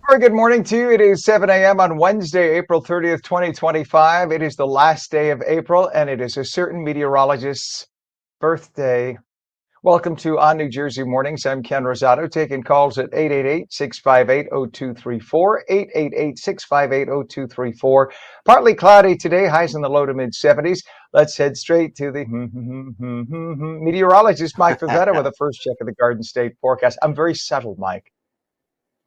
Very good morning to you. It is 7 a.m. on Wednesday, April 30th, 2025. It is the last day of April, and it is a certain meteorologist's birthday. Welcome to On New Jersey Mornings. I'm Ken Rosato, taking calls at 888-658-0234, 888-658-0234. Partly cloudy today, highs in the low to mid 70s. Let's head straight to the meteorologist, Mike Favetta, with a first check of the Garden State forecast. I'm very subtle, Mike.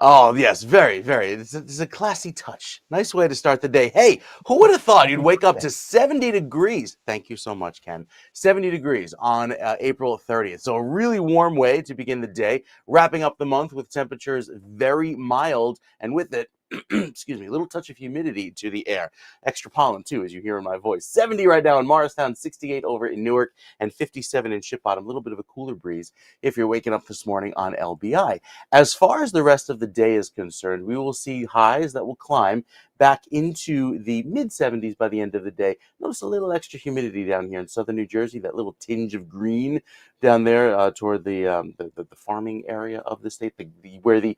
Oh, yes, very, very. It's a classy touch. Nice way to start the day. Hey, who would have thought you'd wake up to 70 degrees? Thank you so much, Ken. 70 degrees on April 30th. So a really warm way to begin the day, wrapping up the month with temperatures very mild, and with it, excuse me, a little touch of humidity to the air. Extra pollen, too, as you hear in my voice. 70 right now in Morristown, 68 over in Newark, and 57 in Ship Bottom. A little bit of a cooler breeze if you're waking up this morning on LBI. As far as the rest of the day is concerned, we will see highs that will climb back into the mid 70s by the end of the day. Notice a little extra humidity down here in southern New Jersey, that little tinge of green down there toward the farming area of the state, where the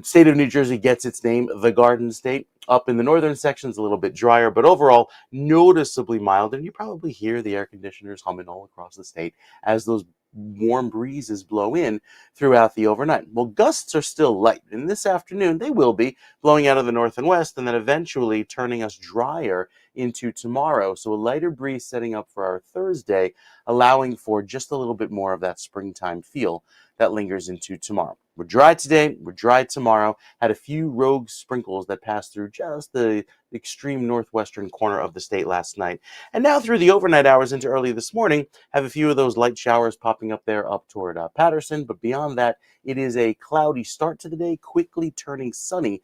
state of New Jersey gets its name, the Garden State. Up in the northern sections, a little bit drier, but overall noticeably mild. And you probably hear the air conditioners humming all across the state as those warm breezes blow in throughout the overnight. Well, gusts are still light, and this afternoon they will be blowing out of the north and west, and then eventually turning us drier into tomorrow. So a lighter breeze setting up for our Thursday, allowing for just a little bit more of that springtime feel that lingers into tomorrow. We're dry today, we're dry tomorrow. Had a few rogue sprinkles that passed through just the extreme northwestern corner of the state last night. And now through the overnight hours into early this morning, have a few of those light showers popping up there up toward Patterson. But beyond that, it is a cloudy start to the day, quickly turning sunny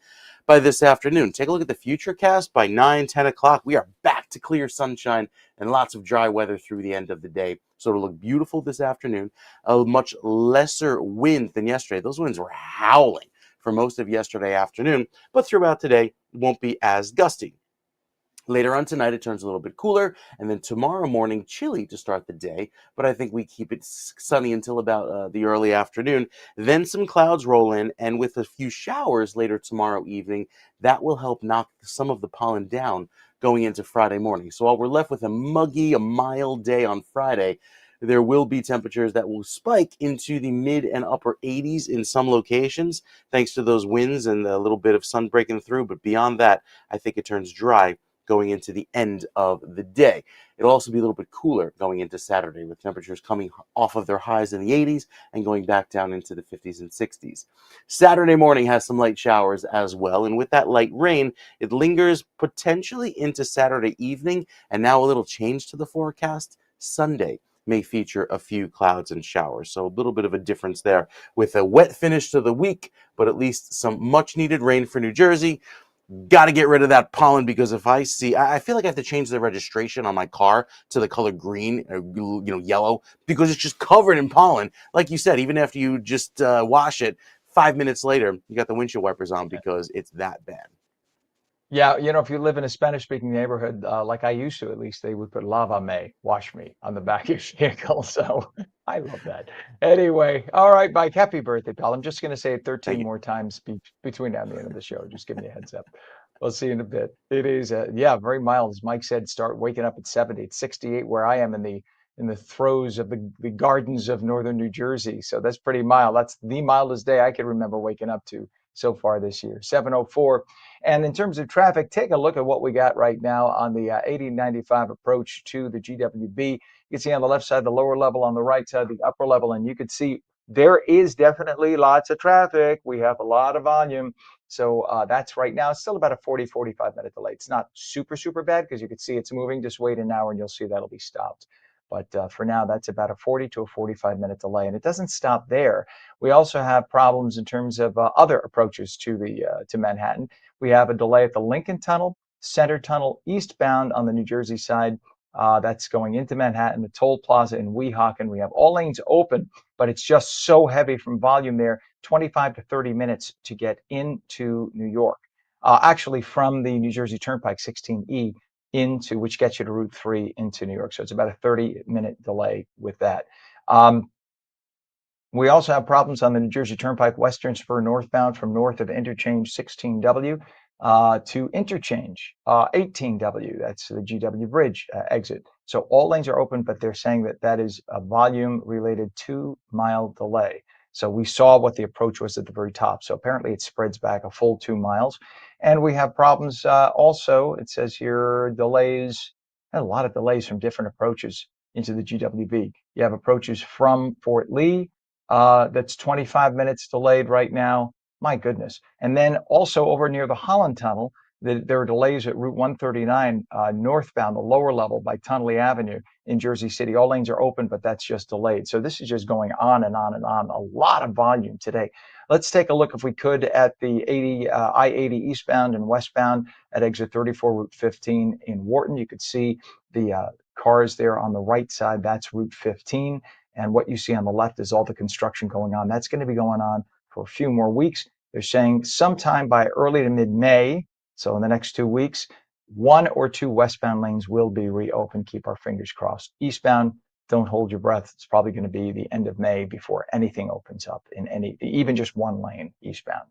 by this afternoon. Take a look at the futurecast. By 9, 10 o'clock, we are back to clear sunshine and lots of dry weather through the end of the day. So it'll look beautiful this afternoon. A much lesser wind than yesterday. Those winds were howling for most of yesterday afternoon, but throughout today won't be as gusty. Later on tonight, it turns a little bit cooler, and then tomorrow morning, chilly to start the day, but I think we keep it sunny until about the early afternoon. Then some clouds roll in, and with a few showers later tomorrow evening, that will help knock some of the pollen down going into Friday morning. So while we're left with a mild day on Friday, there will be temperatures that will spike into the mid and upper 80s in some locations, thanks to those winds and a little bit of sun breaking through. But beyond that, I think it turns dry going into the end of the day. It'll also be a little bit cooler going into Saturday, with temperatures coming off of their highs in the 80s and going back down into the 50s and 60s. Saturday morning has some light showers as well, and with that light rain, it lingers potentially into Saturday evening, and now a little change to the forecast. Sunday may feature a few clouds and showers, so a little bit of a difference there with a wet finish to the week, but at least some much needed rain for New Jersey. Got to get rid of that pollen, because if I feel like I have to change the registration on my car to the color green or yellow, because it's just covered in pollen. Like you said, even after you just wash it, 5 minutes later, you got the windshield wipers on because it's that bad. Yeah, if you live in a Spanish-speaking neighborhood, like I used to, at least they would put "Lava me," wash me, on the back of your vehicle. So I love that. Anyway, all right, Mike, happy birthday, pal. I'm just going to say it Thank 13 you. more times between now and the end of the show. Just give me a heads up. We'll see you in a bit. It is, yeah, very mild. As Mike said, start waking up at 70. It's 68 where I am in the throes of the gardens of northern New Jersey. So that's pretty mild. That's the mildest day I can remember waking up to so far this year. 7:04. And in terms of traffic, take a look at what we got right now on the 8095 approach to the GWB. You can see on the left side, the lower level, on the right side, the upper level, and you can see there is definitely lots of traffic. We have a lot of volume. So that's right now. It's still about a 45 minute delay. It's not super, super bad, because you can see it's moving. Just wait an hour and you'll see that'll be stopped. But for now, that's about a 40 to a 45-minute delay. And it doesn't stop there. We also have problems in terms of other approaches to Manhattan. We have a delay at the Lincoln Tunnel, Center Tunnel eastbound on the New Jersey side. That's going into Manhattan, the Toll Plaza in Weehawken. We have all lanes open, but it's just so heavy from volume there, 25 to 30 minutes to get into New York. Actually, from the New Jersey Turnpike 16E which gets you to Route 3 into New York. So it's about a 30-minute delay with that. We also have problems on the New Jersey Turnpike Western Spur northbound from north of interchange 16W to interchange 18W. That's the GW Bridge exit. So all lanes are open, but they're saying that that is a volume-related 2-mile delay. So we saw what the approach was at the very top. So apparently it spreads back a full 2 miles. And we have problems also, it says here, delays, a lot of delays from different approaches into the GWB. You have approaches from Fort Lee, that's 25 minutes delayed right now. My goodness. And then also over near the Holland Tunnel, there are delays at Route 139 northbound, the lower level by Tunnelly Avenue in Jersey City. All lanes are open, but that's just delayed. So this is just going on and on and on. A lot of volume today. Let's take a look, if we could, at the I-80 eastbound and westbound at exit 34, Route 15 in Wharton. You could see the cars there on the right side. That's Route 15. And what you see on the left is all the construction going on. That's going to be going on for a few more weeks. They're saying sometime by early to mid-May, so in the next 2 weeks, 1 or 2 westbound lanes will be reopened. Keep our fingers crossed. Eastbound, don't hold your breath. It's probably going to be the end of May before anything opens up in even just 1 lane eastbound.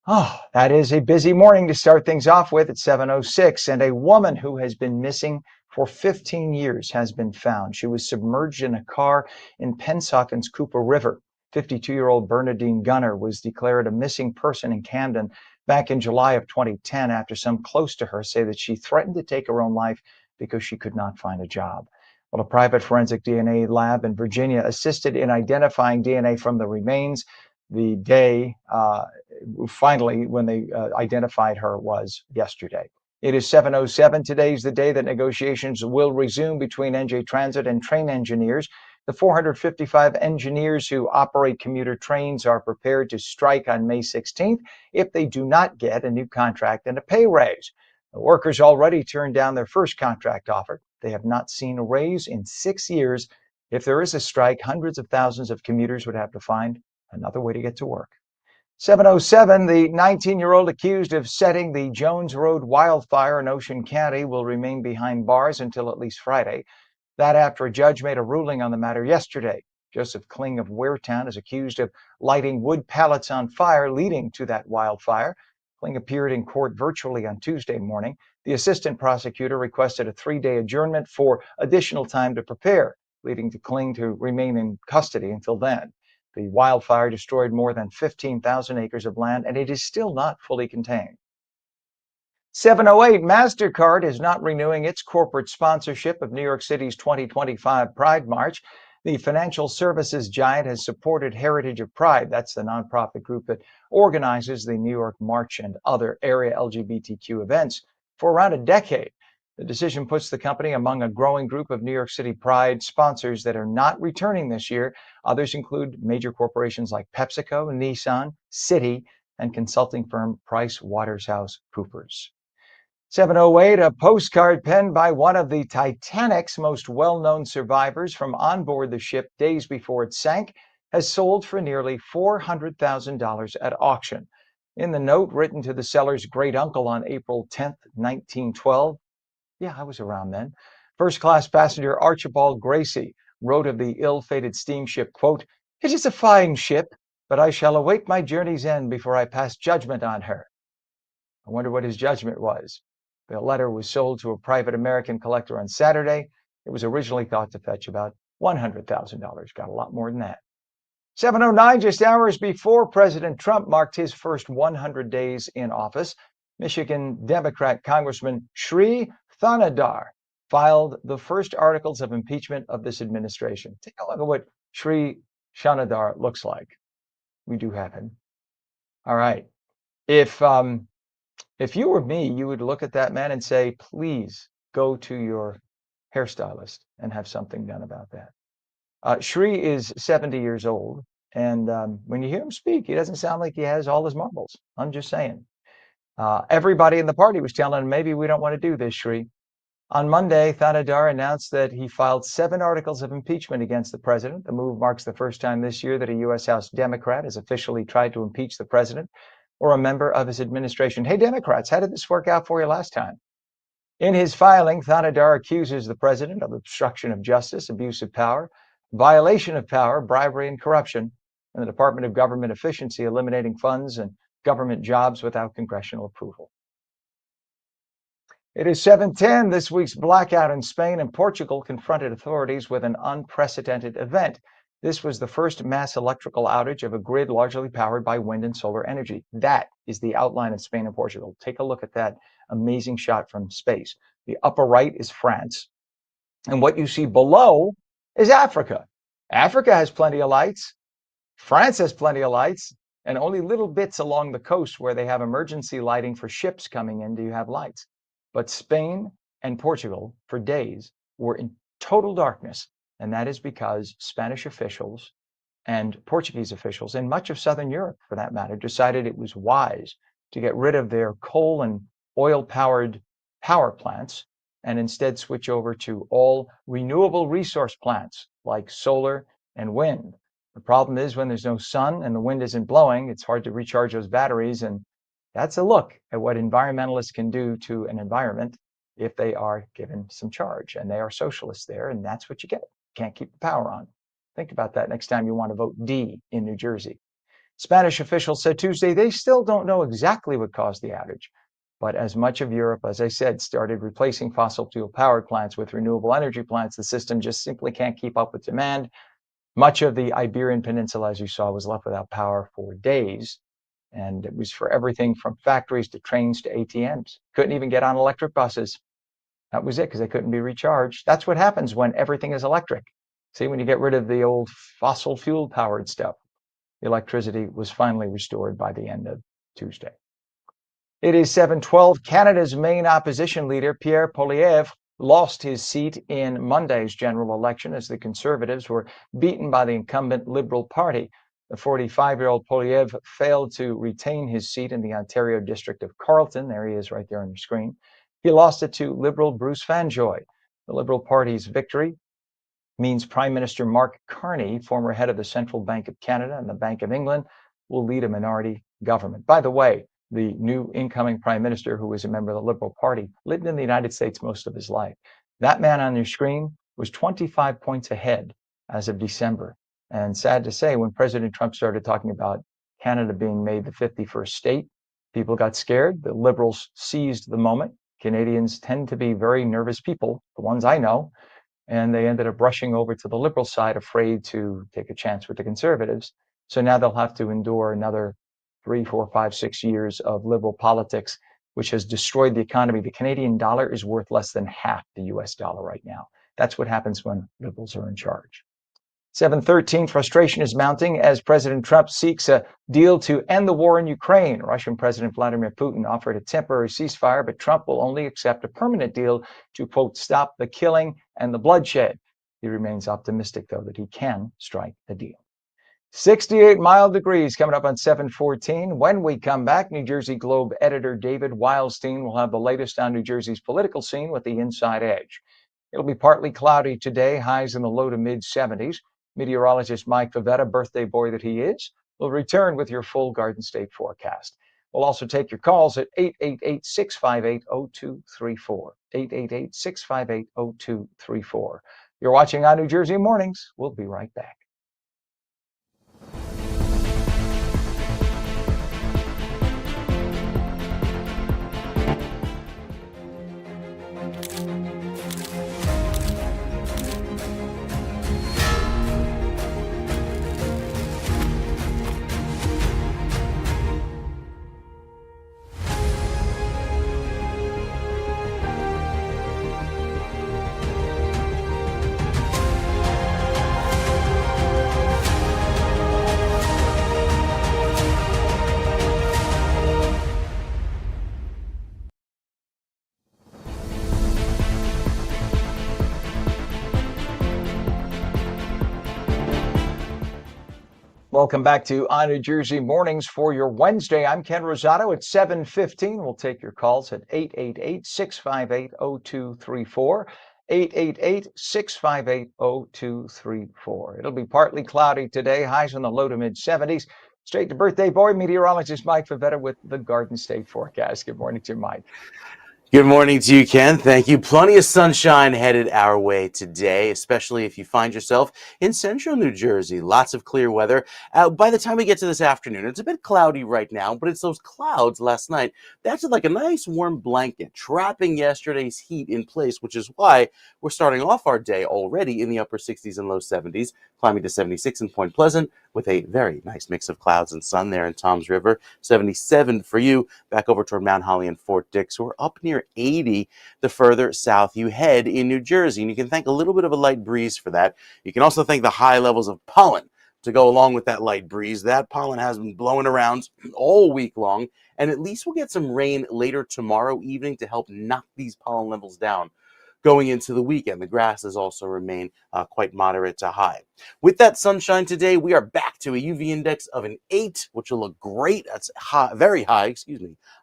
Oh, that is a busy morning to start things off with at 7:06. And a woman who has been missing for 15 years has been found. She was submerged in a car in Pensauken's Cooper River. 52-year-old Bernadine Gunner was declared a missing person in Camden back in July of 2010 after some close to her say that she threatened to take her own life because she could not find a job. Well, a private forensic DNA lab in Virginia assisted in identifying DNA from the remains. The day, finally, when they identified her was yesterday. It is 7:07. Today is the day that negotiations will resume between NJ Transit and train engineers. The 455 engineers who operate commuter trains are prepared to strike on May 16th if they do not get a new contract and a pay raise. The workers already turned down their first contract offer. They have not seen a raise in 6 years. If there is a strike, hundreds of thousands of commuters would have to find another way to get to work. 7:07, the 19-year-old accused of setting the Jones Road wildfire in Ocean County will remain behind bars until at least Friday. That after a judge made a ruling on the matter yesterday. Joseph Kling of Waretown is accused of lighting wood pallets on fire leading to that wildfire. Kling appeared in court virtually on Tuesday morning. The assistant prosecutor requested a 3-day adjournment for additional time to prepare, leading to Kling to remain in custody until then. The wildfire destroyed more than 15,000 acres of land, and it is still not fully contained. 7:08, MasterCard is not renewing its corporate sponsorship of New York City's 2025 Pride March. The financial services giant has supported Heritage of Pride. That's the nonprofit group that organizes the New York March and other area LGBTQ events for around a decade. The decision puts the company among a growing group of New York City Pride sponsors that are not returning this year. Others include major corporations like PepsiCo, Nissan, Citi, and consulting firm PricewaterhouseCoopers. 7:08, a postcard penned by one of the Titanic's most well-known survivors from on board the ship days before it sank has sold for nearly $400,000 at auction. In the note written to the seller's great uncle on April 10, 1912, yeah, I was around then, first-class passenger Archibald Gracie wrote of the ill-fated steamship, quote, "It is a fine ship, but I shall await my journey's end before I pass judgment on her." I wonder what his judgment was. The letter was sold to a private American collector on Saturday. It was originally thought to fetch about $100,000. Got a lot more than that. 7:09, just hours before President Trump marked his first 100 days in office, Michigan Democrat Congressman Sri Thanadar filed the first articles of impeachment of this administration. Take a look at what Sri Thanadar looks like. We do have him. All right. If you were me, you would look at that man and say, please go to your hairstylist and have something done about that. Sri is 70 years old, and when you hear him speak, he doesn't sound like he has all his marbles. I'm just saying. Everybody in the party was telling him, maybe we don't want to do this, Sri. On Monday, Thanadar announced that he filed 7 articles of impeachment against the president. The move marks the first time this year that a U.S. House Democrat has officially tried to impeach the president or a member of his administration. Hey, Democrats, how did this work out for you last time? In his filing, Thanadar accuses the president of obstruction of justice, abuse of power, violation of power, bribery, and corruption, and the Department of Government Efficiency eliminating funds and government jobs without congressional approval. It is 7:10. This week's blackout in Spain and Portugal confronted authorities with an unprecedented event. This was the first mass electrical outage of a grid largely powered by wind and solar energy. That is the outline of Spain and Portugal. Take a look at that amazing shot from space. The upper right is France. And what you see below is Africa. Africa has plenty of lights. France has plenty of lights. And only little bits along the coast where they have emergency lighting for ships coming in do you have lights. But Spain and Portugal, for days, were in total darkness. And that is because Spanish officials and Portuguese officials, and much of Southern Europe for that matter, decided it was wise to get rid of their coal and oil-powered power plants and instead switch over to all renewable resource plants like solar and wind. The problem is when there's no sun and the wind isn't blowing, it's hard to recharge those batteries, and that's a look at what environmentalists can do to an environment if they are given some charge. And they are socialists there, and that's what you get. Can't keep the power on. Think about that next time you want to vote D in New Jersey. Spanish officials said Tuesday they still don't know exactly what caused the outage. But as much of Europe, as I said, started replacing fossil fuel powered plants with renewable energy plants, the system just simply can't keep up with demand. Much of the Iberian Peninsula, as you saw, was left without power for days. And it was for everything from factories to trains to ATMs. Couldn't even get on electric buses. That was it because they couldn't be recharged. That's what happens when everything is electric. See, when you get rid of the old fossil fuel powered stuff, the electricity was finally restored by the end of Tuesday. It is 7:12. Canada's main opposition leader, Pierre Poilievre, lost his seat in Monday's general election as the Conservatives were beaten by the incumbent Liberal Party. The 45-year-old Poilievre failed to retain his seat in the Ontario district of Carleton. There he is right there on your screen. He lost it to Liberal Bruce Fanjoy. The Liberal Party's victory means Prime Minister Mark Carney, former head of the Central Bank of Canada and the Bank of England, will lead a minority government. By the way, the new incoming Prime Minister, who is a member of the Liberal Party, lived in the United States most of his life. That man on your screen was 25 points ahead as of December. And sad to say, when President Trump started talking about Canada being made the 51st state, people got scared. The Liberals seized the moment. Canadians tend to be very nervous people, the ones I know, and they ended up rushing over to the Liberal side, afraid to take a chance with the Conservatives. So now they'll have to endure another 3, 4, 5, 6 years of Liberal politics, which has destroyed the economy. The Canadian dollar is worth less than half the US dollar right now. That's what happens when Liberals are in charge. 7:13, frustration is mounting as President Trump seeks a deal to end the war in Ukraine. Russian President Vladimir Putin offered a temporary ceasefire, but Trump will only accept a permanent deal to, quote, stop the killing and the bloodshed. He remains optimistic, though, that he can strike a deal. 68 mild degrees coming up on 7:14. When we come back, New Jersey Globe editor David Wildstein will have the latest on New Jersey's political scene with the Inside Edge. It'll be partly cloudy today, highs in the low to mid 70s. Meteorologist Mike Favetta, birthday boy that he is, will return with your full Garden State forecast. We'll also take your calls at 888-658-0234. 888-658-0234. You're watching On New Jersey Mornings. We'll be right back. Welcome back to On New Jersey Mornings for your Wednesday. I'm Ken Rosato at 7:15. We'll take your calls at 888-658-0234. 888-658-0234. It'll be partly cloudy today, highs in the low to mid 70s. Straight to birthday boy, meteorologist Mike Favetta with the Garden State forecast. Good morning to you, Mike. Good morning to you, Ken. Thank you. Plenty of sunshine headed our way today, especially if you find yourself in central New Jersey. Lots of clear weather. By the time we get to this afternoon, it's a bit cloudy right now, but it's those clouds last night. That's like a nice warm blanket, trapping yesterday's heat in place, which is why we're starting off our day already in the upper 60s and low 70s, climbing to 76 in Point Pleasant with a very nice mix of clouds and sun there in Toms River. 77 for you back over toward Mount Holly and Fort Dix. We're up near 80 the further south you head in New Jersey. And you can thank a little bit of a light breeze for that. You can also thank the high levels of pollen to go along with that light breeze. That pollen has been blowing around all week long. And at least we'll get some rain later tomorrow evening to help knock these pollen levels down. Going into the weekend, the grasses also remain quite moderate to high. With that sunshine today, we are back to a UV index of an 8, which will look great. That's high, very high,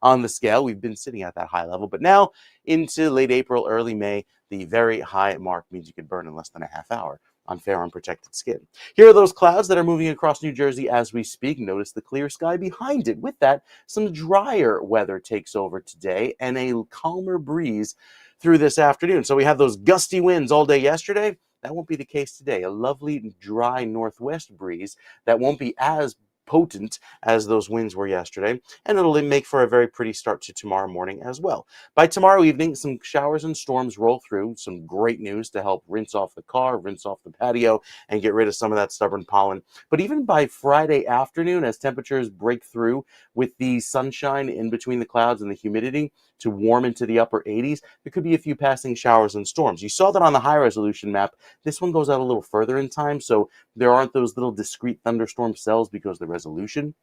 on the scale. We've been sitting at that high level, but now into late April, early May, the very high mark means you could burn in less than a half hour on fair unprotected skin. Here are those clouds that are moving across New Jersey as we speak. Notice the clear sky behind it. With that, some drier weather takes over today and a calmer breeze through this afternoon. So we have those gusty winds all day yesterday. That won't be the case today. A lovely dry northwest breeze that won't be as potent as those winds were yesterday, and it'll make for a very pretty start to tomorrow morning as well. By tomorrow evening, some showers and storms roll through. Some great news to help rinse off the car, rinse off the patio, and get rid of some of that stubborn pollen. But even by Friday afternoon, as temperatures break through with the sunshine in between the clouds and the humidity to warm into the upper 80s, there could be a few passing showers and storms. You saw that on the high resolution map. This one goes out a little further in time, so there aren't those little discrete thunderstorm cells because the resolution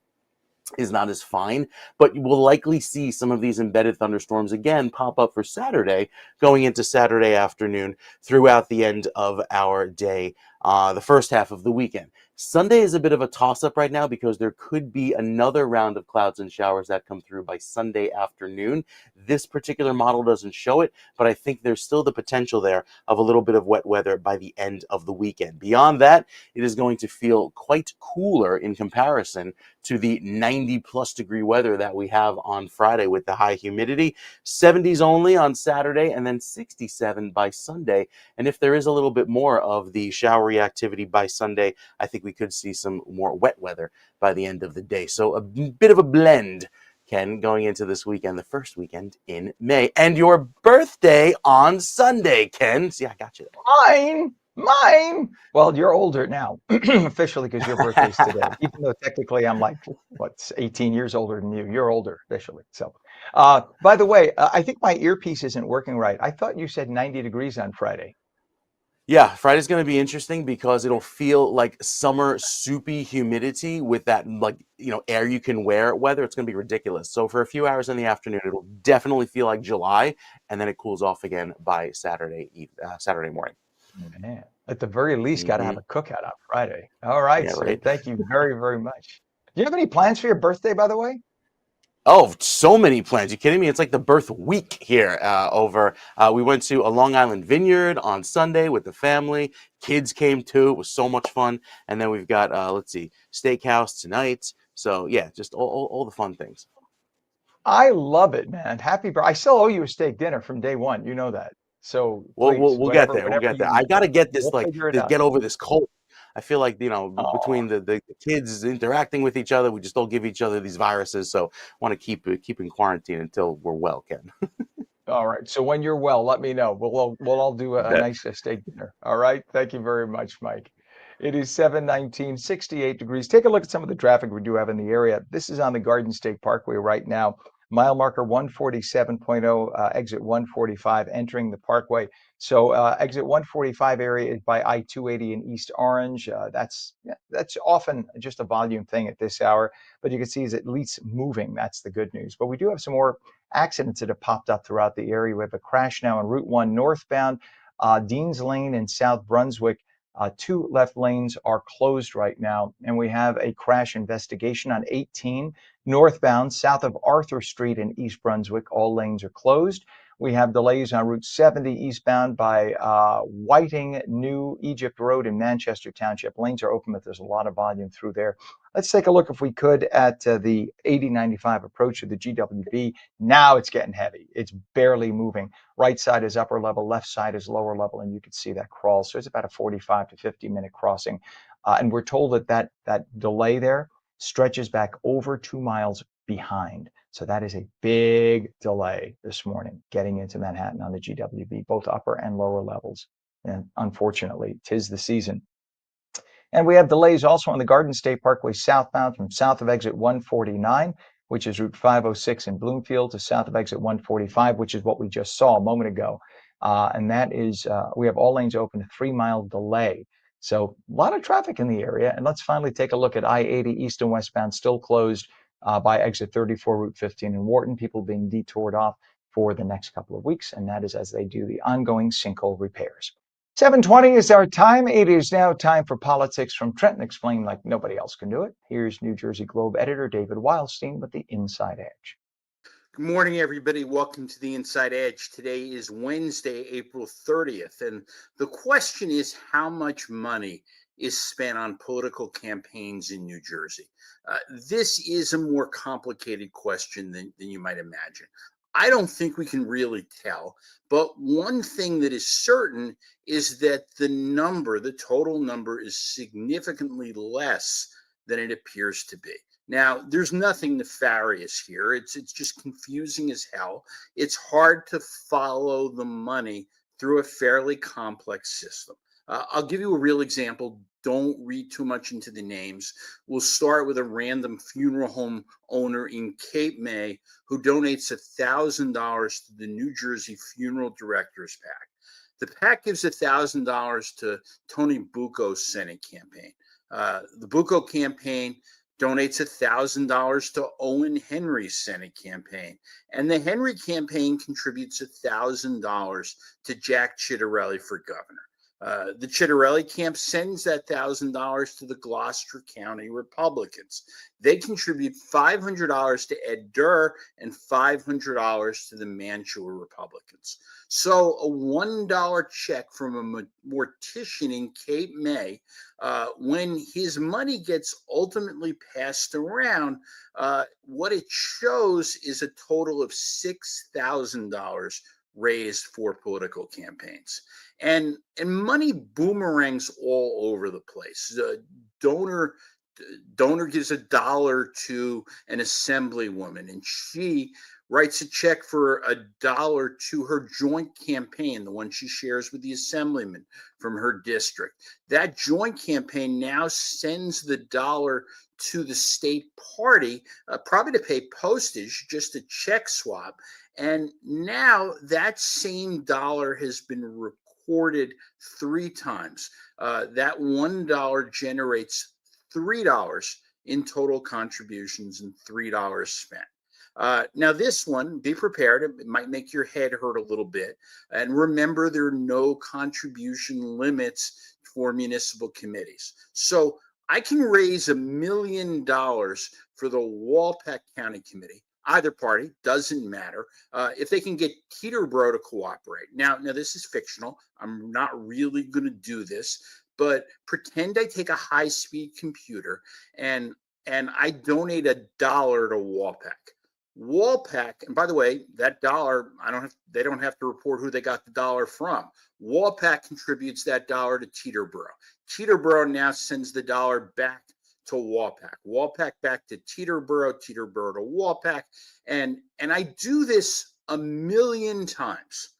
is not as fine, but you will likely see some of these embedded thunderstorms again pop up for Saturday, going into Saturday afternoon throughout the end of our day, the first half of the weekend. Sunday is a bit of a toss-up right now because there could be another round of clouds and showers that come through by Sunday afternoon. This particular model doesn't show it, but I think there's still the potential there of a little bit of wet weather by the end of the weekend. Beyond that, it is going to feel quite cooler in comparison to the 90-plus degree weather that we have on Friday with the high humidity. 70s only on Saturday, and then 67 by Sunday. And if there is a little bit more of the showery activity by Sunday, I think we could see some more wet weather by the end of the day. So a bit of a blend, Ken, going into this weekend, the first weekend in May. And your birthday on Sunday, Ken. See, I got you Mine. Well, you're older now, officially, because your birthday's today. Even though technically I'm like, what, 18 years older than you. You're older officially. So, by the way, I think my earpiece isn't working right. I thought you said 90 degrees on Friday. Yeah, Friday's going to be interesting because it'll feel like summer soupy humidity with that air you can wear weather. It's going to be ridiculous. So for a few hours in the afternoon, it'll definitely feel like July, and then it cools off again by Saturday morning. Man, at the very least, got to have Hmm. a cookout on Friday. All right, Yeah, sir. right. Thank you very, very much. Do you have any plans for your birthday, by the way? Oh, so many plans. You kidding me? It's like the birth week here over. We went to a Long Island vineyard on Sunday with the family. Kids came too. It was so much fun. And then we've got, steakhouse tonight. So, yeah, just all the fun things. I love it, man. Happy birthday. I still owe you a steak dinner from day one. You know that. So please, We'll get there. We'll whenever get there. you, I got to get this, we'll like, figure it to out. get over this cold. I feel like, Oh, between the kids interacting with each other, we just don't give each other these viruses. So, want to keep in quarantine until we're well, Ken. all right. So when you're well, let me know. We'll all do a Bet. nice steak dinner. All right. Thank you very much, Mike. It is 7:19, 68 degrees. Take a look at some of the traffic we do have in the area. This is on the Garden State Parkway right now. Mile marker 147.0, exit 145, entering the parkway. So exit 145 area is by I-280 in East Orange. That's often just a volume thing at this hour, but you can see it's at least moving. That's the good news. But we do have some more accidents that have popped up throughout the area. We have a crash now on Route 1 northbound, Dean's Lane in South Brunswick. Two left lanes are closed right now, and we have a crash investigation on 18 northbound south of Arthur Street in East Brunswick. All lanes are closed. We have delays on Route 70 eastbound by Whiting New Egypt Road in Manchester Township. Lanes are open, but there's a lot of volume through there. Let's take a look, if we could, at the 8095 approach to the GWB. Now it's getting heavy. It's barely moving. Right side is upper level, left side is lower level, and you can see that crawl. So it's about a 45 to 50-minute crossing. And we're told that delay there stretches back over 2 miles behind. So that is a big delay this morning getting into Manhattan on the GWB, both upper and lower levels. And unfortunately, 'tis the season. And we have delays also on the Garden State Parkway southbound from south of exit 149, which is Route 506 in Bloomfield, to south of exit 145, which is what we just saw a moment ago. And that is, we have all lanes open, a 3-mile delay. So a lot of traffic in the area. And let's finally take a look at I-80 east and westbound, still closed by exit 34, Route 15 in Wharton, people being detoured off for the next couple of weeks. And that is as they do the ongoing sinkhole repairs. 7:20 is our time. It is now time for Politics from Trenton, explained like nobody else can do it. Here's New Jersey Globe editor David Wildstein with the Inside Edge. Good morning, everybody. Welcome to the Inside Edge. Today is Wednesday, April 30th. And the question is, how much money is spent on political campaigns in New Jersey? This is a more complicated question than you might imagine. I don't think we can really tell, but one thing that is certain is that the total number is significantly less than it appears to be. Now, there's nothing nefarious here. It's just confusing as hell. It's hard to follow the money through a fairly complex system. I'll give you a real example. Don't read too much into the names. We'll start with a random funeral home owner in Cape May who donates $1,000 to the New Jersey Funeral Directors PAC. The PAC gives $1,000 to Tony Bucco's Senate campaign. The Bucco campaign donates $1,000 to Owen Henry's Senate campaign. And the Henry campaign contributes $1,000 to Jack Ciattarelli for governor. The Ciattarelli camp sends that $1,000 to the Gloucester County Republicans. They contribute $500 to Ed Durr and $500 to the Mantua Republicans. So a $1 check from a mortician in Cape May, when his money gets ultimately passed around, what it shows is a total of $6,000 raised for political campaigns. And money boomerangs all over the place. The donor gives $1 to an assemblywoman, and she writes a check for $1 to her joint campaign, the one she shares with the assemblyman from her district. That joint campaign now sends the $1 to the state party, probably to pay postage, just a check swap. And now that same dollar has been recorded 3 times. That $1 generates $3 in total contributions and $3 spent. Now this one, be prepared. It might make your head hurt a little bit. And remember, there are no contribution limits for municipal committees. So I can raise $1 million for the Walpack County Committee. Either party, doesn't matter, if they can get Teterboro to cooperate. Now this is fictional. I'm not really going to do this, but pretend I take a high-speed computer and I donate $1 to Walpack. Walpack, and by the way, that dollar, they don't have to report who they got the dollar from. Walpack contributes that $1 to Teterboro. Teterboro now sends the $1 back to Walpack, Walpack back to Teterboro, Teterboro to Walpack, and I do this 1 million times.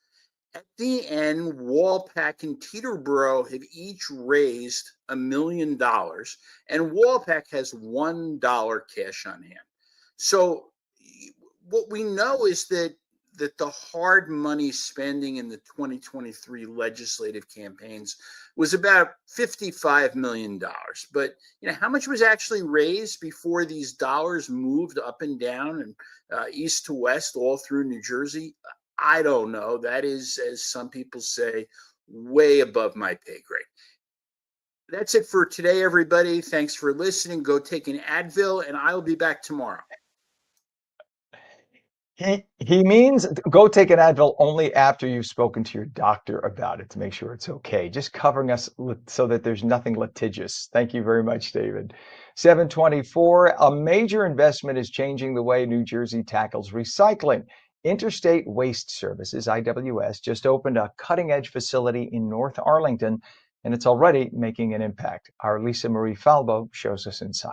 At the end, Walpack and Teterboro have each raised $1 million, and Walpack has $1 cash on hand. So what we know is that the hard money spending in the 2023 legislative campaigns was about $55 million. But how much was actually raised before these dollars moved up and down and east to west all through New Jersey? I don't know. That is, as some people say, way above my pay grade. That's it for today, everybody. Thanks for listening. Go take an Advil, and I'll be back tomorrow. He means go take an Advil only after you've spoken to your doctor about it to make sure it's okay. Just covering us so that there's nothing litigious. Thank you very much, David. 724, a major investment is changing the way New Jersey tackles recycling. Interstate Waste Services, IWS, just opened a cutting-edge facility in North Arlington, and it's already making an impact. Our Lisa Marie Falbo shows us inside.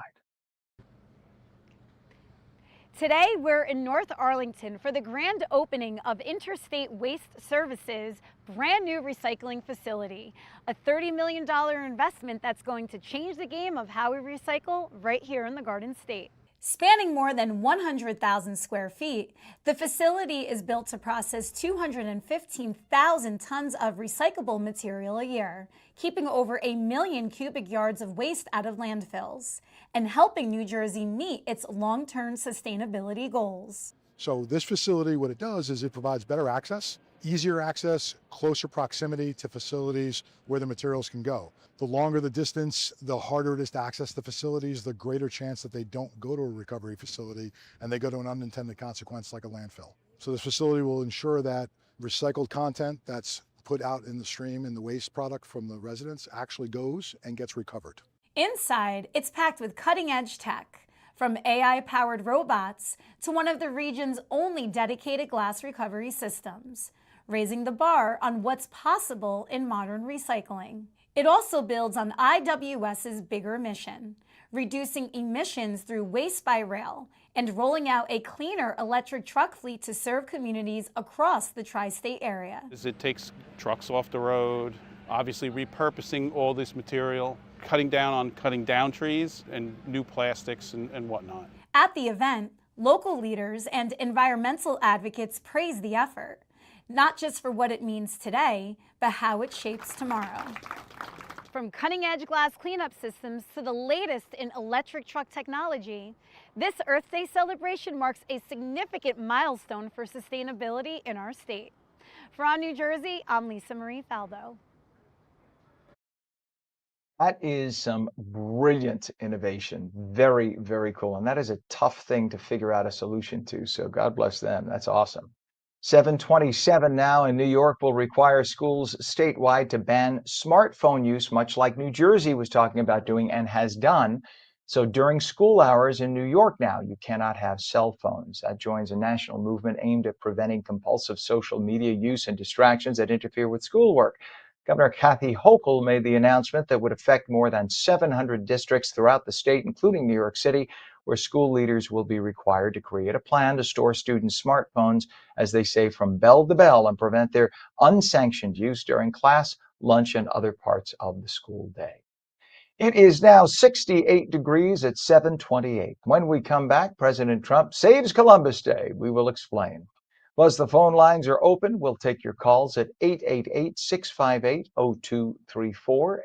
Today, we're in North Arlington for the grand opening of Interstate Waste Services' brand new recycling facility, a $30 million investment that's going to change the game of how we recycle right here in the Garden State. Spanning more than 100,000 square feet, the facility is built to process 215,000 tons of recyclable material a year, keeping over 1 million cubic yards of waste out of landfills, and helping New Jersey meet its long-term sustainability goals. So this facility, what it does is it provides better access, easier access, closer proximity to facilities where the materials can go. The longer the distance, the harder it is to access the facilities, the greater chance that they don't go to a recovery facility and they go to an unintended consequence like a landfill. So this facility will ensure that recycled content that's put out in the stream in the waste product from the residents actually goes and gets recovered. Inside, it's packed with cutting-edge tech, from AI-powered robots to one of the region's only dedicated glass recovery systems, raising the bar on what's possible in modern recycling. It also builds on IWS's bigger mission, reducing emissions through waste by rail and rolling out a cleaner electric truck fleet to serve communities across the tri-state area. It takes trucks off the road, obviously repurposing all this material, cutting down trees and new plastics and whatnot. At the event, local leaders and environmental advocates praise the effort, not just for what it means today, but how it shapes tomorrow. From cutting-edge glass cleanup systems to the latest in electric truck technology, this Earth Day celebration marks a significant milestone for sustainability in our state. For ONNJ Jersey, I'm Lisa Marie Faldo. That is some brilliant innovation. Very, very cool. And that is a tough thing to figure out a solution to. So God bless them. That's awesome. 727 now in New York will require schools statewide to ban smartphone use, much like New Jersey was talking about doing and has done. So during school hours in New York now, you cannot have cell phones. That joins a national movement aimed at preventing compulsive social media use and distractions that interfere with schoolwork. Governor Kathy Hochul made the announcement that would affect more than 700 districts throughout the state, including New York City, where school leaders will be required to create a plan to store students' smartphones, as they say, from bell to bell and prevent their unsanctioned use during class, lunch, and other parts of the school day. It is now 68 degrees at 7:28. When we come back, President Trump saves Columbus Day. We will explain. Plus, the phone lines are open. We'll take your calls at 888-658-0234,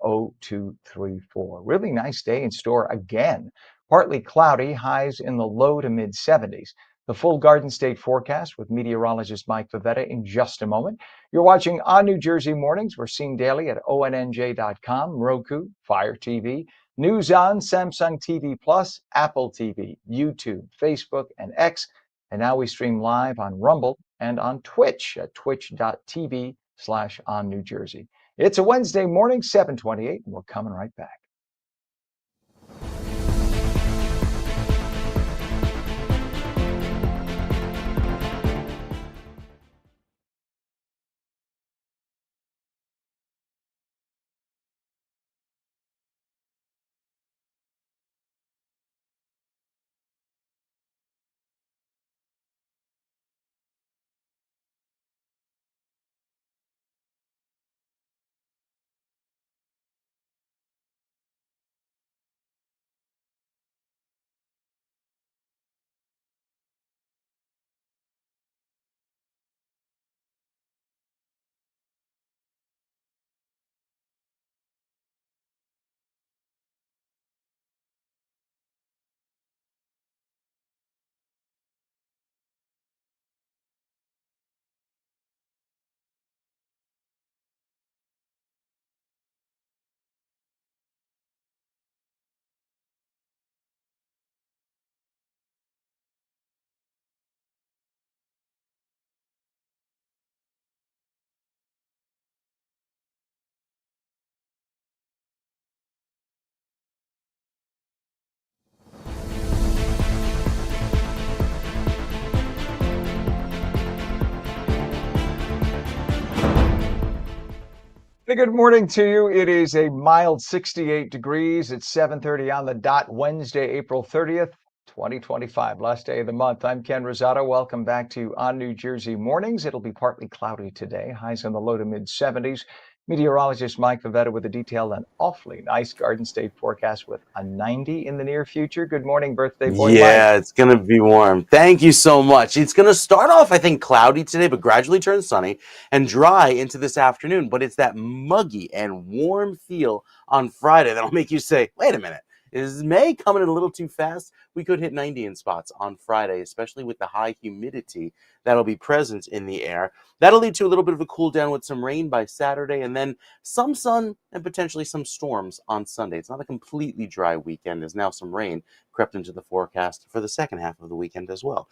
888-658-0234. Really nice day in store again. Partly cloudy, highs in the low to mid 70s. The full Garden State forecast with meteorologist Mike Favetta in just a moment. You're watching ONNJ Jersey Mornings. We're seen daily at ONNJ.com, Roku, Fire TV, News On, Samsung TV Plus, Apple TV, YouTube, Facebook, and X. And now we stream live on Rumble and on Twitch at twitch.tv/ONNJ. It's a Wednesday morning, 7:28, and we're coming right back. Good morning to you. It is a mild 68 degrees. It's 7:30 on the dot, Wednesday, April 30th, 2025, last day of the month. I'm Ken Rosato. Welcome back to ONNJ Mornings. It'll be partly cloudy today, highs in the low to mid 70s. Meteorologist Mike Favetta with a detailed and awfully nice Garden State forecast with a 90 in the near future. Good morning, birthday boy Mike. Yeah, it's going to be warm. Thank you so much. It's going to start off, I think, cloudy today, but gradually turn sunny and dry into this afternoon. But it's that muggy and warm feel on Friday that'll make you say, wait a minute, is May coming in a little too fast? We could hit 90 in spots on Friday, especially with the high humidity that'll be present in the air. That'll lead to a little bit of a cool down with some rain by Saturday and then some sun and potentially some storms on Sunday. It's not a completely dry weekend. There's now some rain crept into the forecast for the second half of the weekend as well.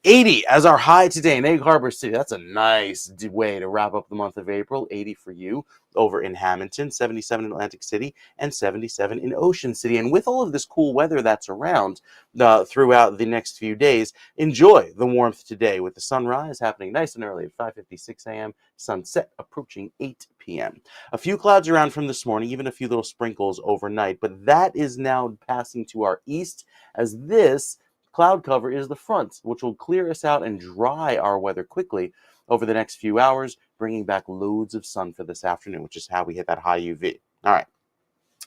80 as our high today in Egg Harbor City. That's a nice way to wrap up the month of April. 80 for you over in Hamilton, 77 in Atlantic City, and 77 in Ocean City. And with all of this cool weather that's around throughout the next few days, enjoy the warmth today with the sunrise happening nice and early at 5:56 a.m., sunset approaching 8 p.m. A few clouds around from this morning, even a few little sprinkles overnight, but that is now passing to our east as this cloud cover is the front, which will clear us out and dry our weather quickly over the next few hours, bringing back loads of sun for this afternoon, which is how we hit that high UV. All right.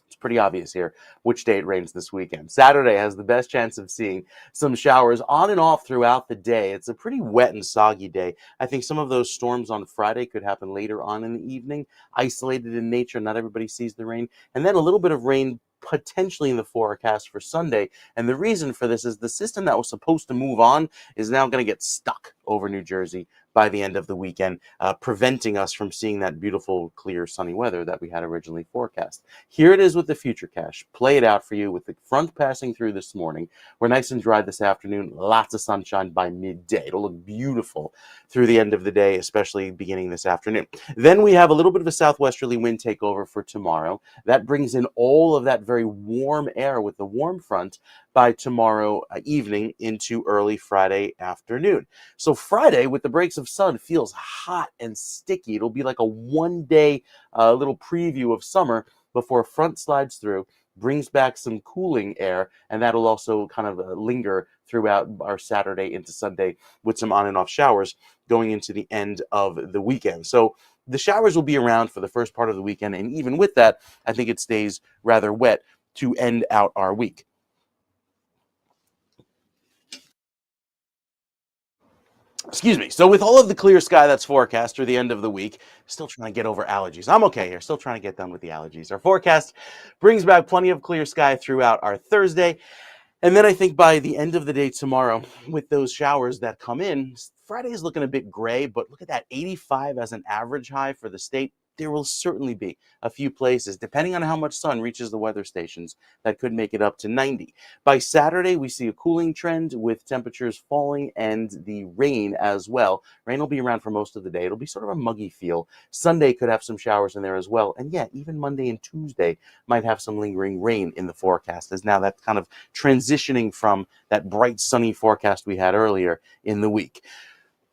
It's pretty obvious here which day it rains this weekend. Saturday has the best chance of seeing some showers on and off throughout the day. It's a pretty wet and soggy day. I think some of those storms on Friday could happen later on in the evening, isolated in nature. Not everybody sees the rain. And then a little bit of rain potentially in the forecast for Sunday. And the reason for this is the system that was supposed to move on is now going to get stuck over New Jersey by the end of the weekend, preventing us from seeing that beautiful, clear, sunny weather that we had originally forecast. Here it is with the future cache. Play it out for you with the front passing through this morning. We're nice and dry this afternoon. Lots of sunshine by midday. It'll look beautiful through the end of the day, especially beginning this afternoon. Then we have a little bit of a southwesterly wind takeover for tomorrow. That brings in all of that very warm air with the warm front by tomorrow evening into early Friday afternoon. So Friday, with the breaks of sun, feels hot and sticky. It'll be like a one-day little preview of summer before a front slides through, brings back some cooling air, and that'll also kind of linger throughout our Saturday into Sunday with some on and off showers going into the end of the weekend. So the showers will be around for the first part of the weekend, and even with that, I think it stays rather wet to end out our week. Excuse me. So with all of the clear sky that's forecast through the end of the week, still trying to get over allergies. I'm okay here. Still trying to get done with the allergies. Our forecast brings back plenty of clear sky throughout our Thursday. And then I think by the end of the day tomorrow, with those showers that come in, Friday is looking a bit gray, but look at that, 85 as an average high for the state. There will certainly be a few places, depending on how much sun reaches the weather stations, that could make it up to 90. By Saturday, we see a cooling trend with temperatures falling and the rain as well. Rain will be around for most of the day. It'll be sort of a muggy feel. Sunday could have some showers in there as well. And yeah, even Monday and Tuesday might have some lingering rain in the forecast, as now that's kind of transitioning from that bright sunny forecast we had earlier in the week.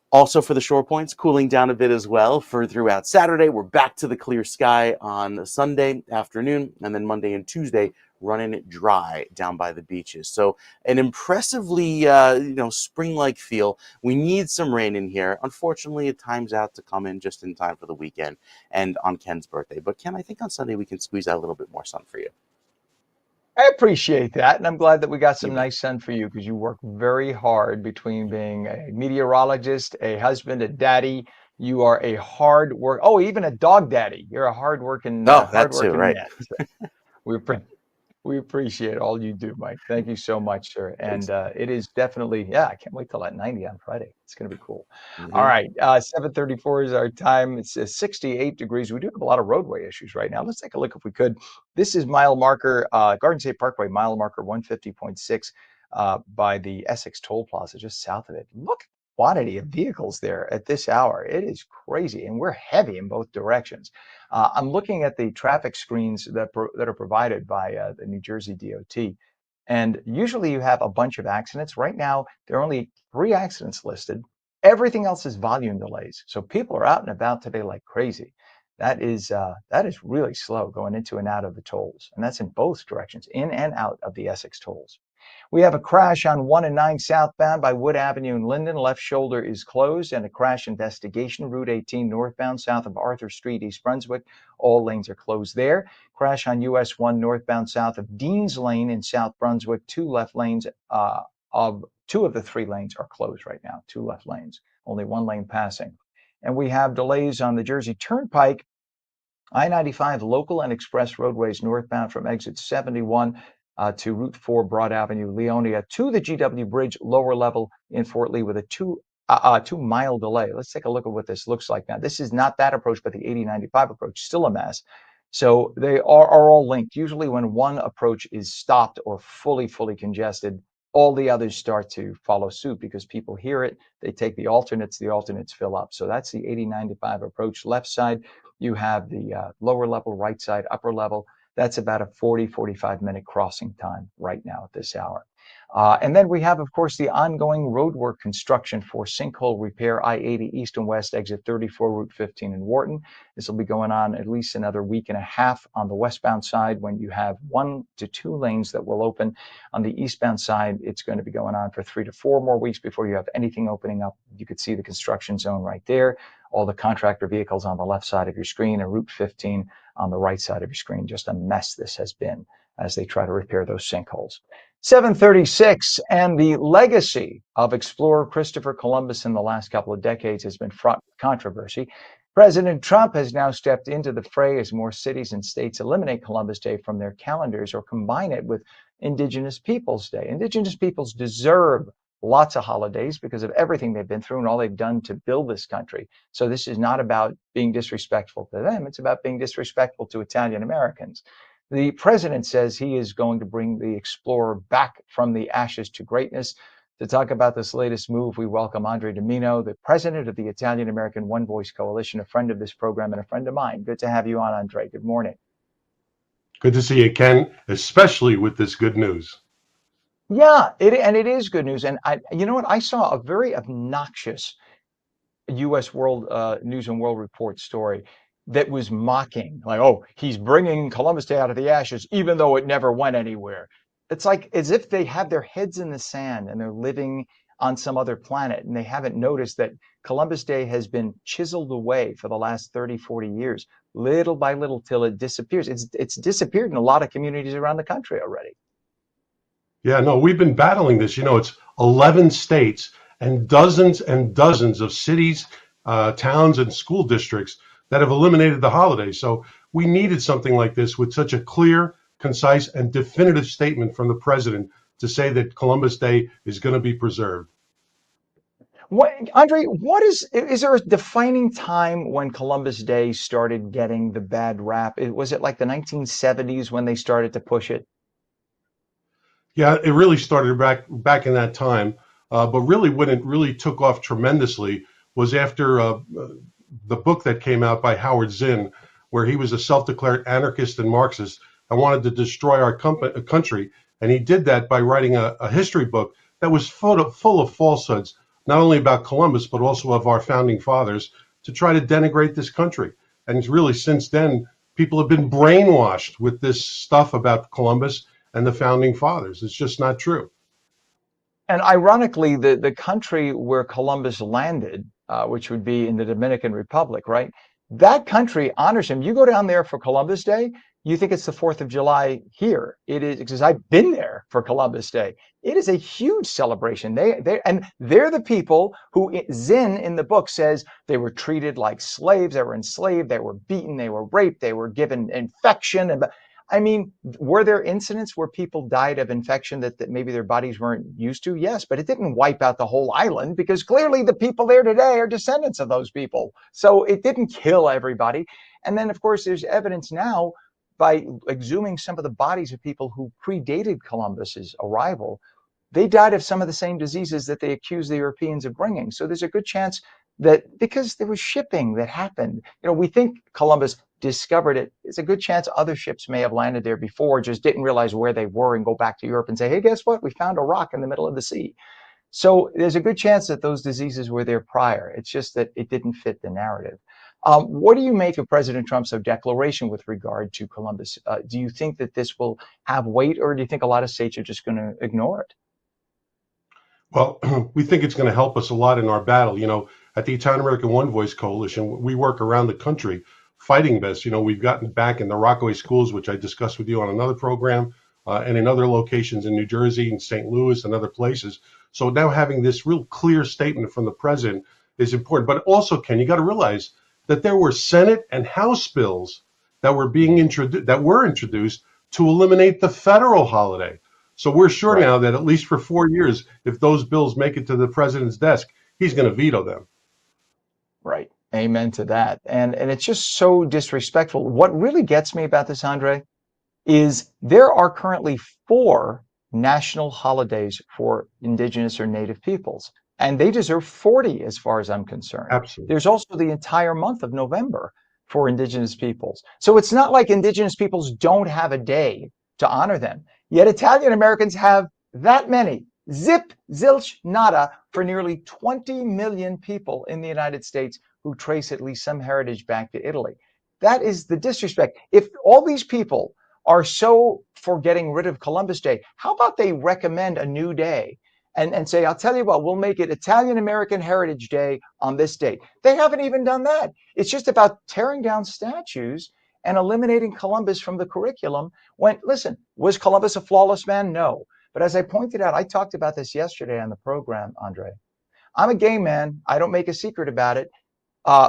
Also for the shore points, cooling down a bit as well for throughout Saturday. We're back to the clear sky on Sunday afternoon, and then Monday and Tuesday running it dry down by the beaches. So an impressively, spring-like feel. We need some rain in here. Unfortunately, it times out to come in just in time for the weekend and on Ken's birthday. But Ken, I think on Sunday we can squeeze out a little bit more sun for you. I appreciate that, and I'm glad that we got some nice sun for you because you work very hard between being a meteorologist, a husband, a daddy. You are a hard work. Oh, even a dog daddy. You're a hard-working, That too, right? man. So we appreciate all you do, Mike. Thank you so much, sir. And it is definitely, I can't wait till that 90 on Friday. It's going to be cool. All right, 7:34 is our time. It's 68 degrees. We do have a lot of roadway issues right now. Let's take a look if we could. This is mile marker, Garden State Parkway, mile marker 150.6 by the Essex Toll Plaza, just south of it. Look at the quantity of vehicles there at this hour. It is crazy, and we're heavy in both directions. I'm looking at the traffic screens that are provided by the New Jersey DOT, and usually you have a bunch of accidents. Right now, there are only 3 accidents listed. Everything else is volume delays. So people are out and about today like crazy. That is really slow going into and out of the tolls, and that's in both directions, in and out of the Essex tolls. We have a crash on 1 and 9 southbound by Wood Avenue in Linden. Left shoulder is closed, and a crash investigation. Route 18 northbound south of Arthur Street, East Brunswick. All lanes are closed there. Crash on US 1 northbound south of Dean's Lane in South Brunswick. Two of the three lanes are closed right now. Two left lanes, only one lane passing. And we have delays on the Jersey Turnpike, I-95 local and express roadways northbound from exit 71 to Route 4 Broad Avenue, Leonia, to the GW Bridge lower level in Fort Lee with a 2-mile delay. Let's take a look at what this looks like now. This is not that approach, but the 80-95 approach, still a mess. So they are all linked. Usually when one approach is stopped or fully congested, all the others start to follow suit because people hear it. They take the alternates fill up. So that's the 80-95 approach. Left side, you have the lower level, right side, upper level. That's about a 45 minute crossing time right now at this hour. And then we have, of course, the ongoing roadwork construction for sinkhole repair, I-80 east and west, exit 34, Route 15 in Wharton. This will be going on at least another week and a half on the westbound side when you have 1 to 2 lanes that will open. On the eastbound side, it's going to be going on for 3 to 4 more weeks before you have anything opening up. You could see the construction zone right there. All the contractor vehicles on the left side of your screen, and Route 15 on the right side of your screen. Just a mess this has been as they try to repair those sinkholes. 7:36, and the legacy of explorer Christopher Columbus in the last couple of decades has been fraught with controversy. President Trump has now stepped into the fray as more cities and states eliminate Columbus Day from their calendars or combine it with Indigenous Peoples Day. Indigenous peoples deserve lots of holidays because of everything they've been through and all they've done to build this country. So this is not about being disrespectful to them. It's about being disrespectful to Italian Americans. The president says he is going to bring the explorer back from the ashes to greatness. To talk about this latest move, we welcome ONNJ Mornings, the president of the Italian American One Voice Coalition, a friend of this program and a friend of mine. Good to have you on, ONNJ. Good morning. Good to see you, Ken, especially with this good news. Yeah, it is good news. And you know what? I saw a very obnoxious U.S. World News and World Report story that was mocking, like, oh, he's bringing Columbus Day out of the ashes, even though it never went anywhere. It's like as if they have their heads in the sand and they're living on some other planet and they haven't noticed that Columbus Day has been chiseled away for the last 30, 40 years, little by little till it disappears. It's disappeared in a lot of communities around the country already. Yeah, no, we've been battling this. You know, it's 11 states and dozens of cities, towns, and school districts that have eliminated the holiday. So we needed something like this with such a clear, concise, and definitive statement from the president to say that Columbus Day is going to be preserved. ONNJ, is there a defining time when Columbus Day started getting the bad rap? Was it like the 1970s when they started to push it? Yeah, it really started back in that time. But really when it really took off tremendously was after the book that came out by Howard Zinn, where he was a self-declared anarchist and Marxist and wanted to destroy our country. And he did that by writing a history book that was full of falsehoods, not only about Columbus, but also of our founding fathers, to try to denigrate this country. And it's really since then, people have been brainwashed with this stuff about Columbus and the founding fathers. It's just not true. And ironically, the country where Columbus landed, which would be in the Dominican Republic, right? That country honors him. You go down there for Columbus Day, you think it's the 4th of July here. It is, because I've been there for Columbus Day. It is a huge celebration. They're the people who Zinn in the book says they were treated like slaves. They were enslaved. They were beaten. They were raped. They were given infection. I mean, were there incidents where people died of infection that maybe their bodies weren't used to? Yes, but it didn't wipe out the whole island because clearly the people there today are descendants of those people. So it didn't kill everybody. And then, of course, there's evidence now by exhuming some of the bodies of people who predated Columbus's arrival. They died of some of the same diseases that they accused the Europeans of bringing. So there's a good chance that because there was shipping that happened, we think Columbus discovered it. It's a good chance other ships may have landed there before, just didn't realize where they were and go back to Europe and say, hey, guess what? We found a rock in the middle of the sea. So there's a good chance that those diseases were there prior. It's just that it didn't fit the narrative. What do you make of President Trump's declaration with regard to Columbus? Do you think that this will have weight, or do you think a lot of states are just going to ignore it? Well, we think it's going to help us a lot in our battle. At the Italian American One Voice Coalition, we work around the country fighting this. We've gotten back in the Rockaway schools, which I discussed with you on another program, and in other locations in New Jersey and St. Louis and other places. So now having this real clear statement from the president is important. But also, Ken, you got to realize that there were Senate and House bills that were introduced to eliminate the federal holiday. So we're sure Right. now that at least for 4 years, if those bills make it to the president's desk, he's going to veto them. Right. Amen to that. And it's just so disrespectful. What really gets me about this, Andre, is there are currently 4 national holidays for indigenous or native peoples, and they deserve 40 as far as I'm concerned. Absolutely. There's also the entire month of November for indigenous peoples. So it's not like indigenous peoples don't have a day to honor them. Yet Italian Americans have that many. Zip, zilch, nada for nearly 20 million people in the United States who trace at least some heritage back to Italy. That is the disrespect. If all these people are so for getting rid of Columbus Day, how about they recommend a new day and say, I'll tell you what, we'll make it Italian American Heritage Day on this date. They haven't even done that. It's just about tearing down statues and eliminating Columbus from the curriculum. When, listen, was Columbus a flawless man? No. But as I pointed out, I talked about this yesterday on the program, Andre. I'm a gay man. I don't make a secret about it.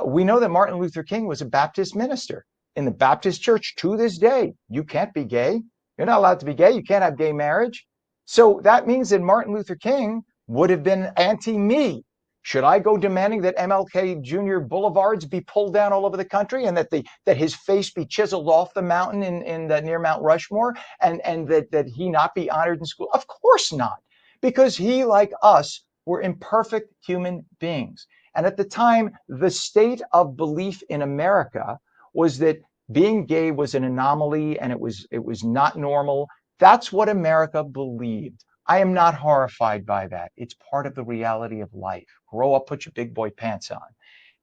We know that Martin Luther King was a Baptist minister. In the Baptist church to this day, you can't be gay. You're not allowed to be gay. You can't have gay marriage. So that means that Martin Luther King would have been anti-me. Should I go demanding that MLK Jr. boulevards be pulled down all over the country and that his face be chiseled off the mountain near Mount Rushmore and that he not be honored in school? Of course not, because he, like us, were imperfect human beings. And at the time, the state of belief in America was that being gay was an anomaly and it was not normal. That's what America believed. I am not horrified by that. It's part of the reality of life. Grow up, put your big boy pants on.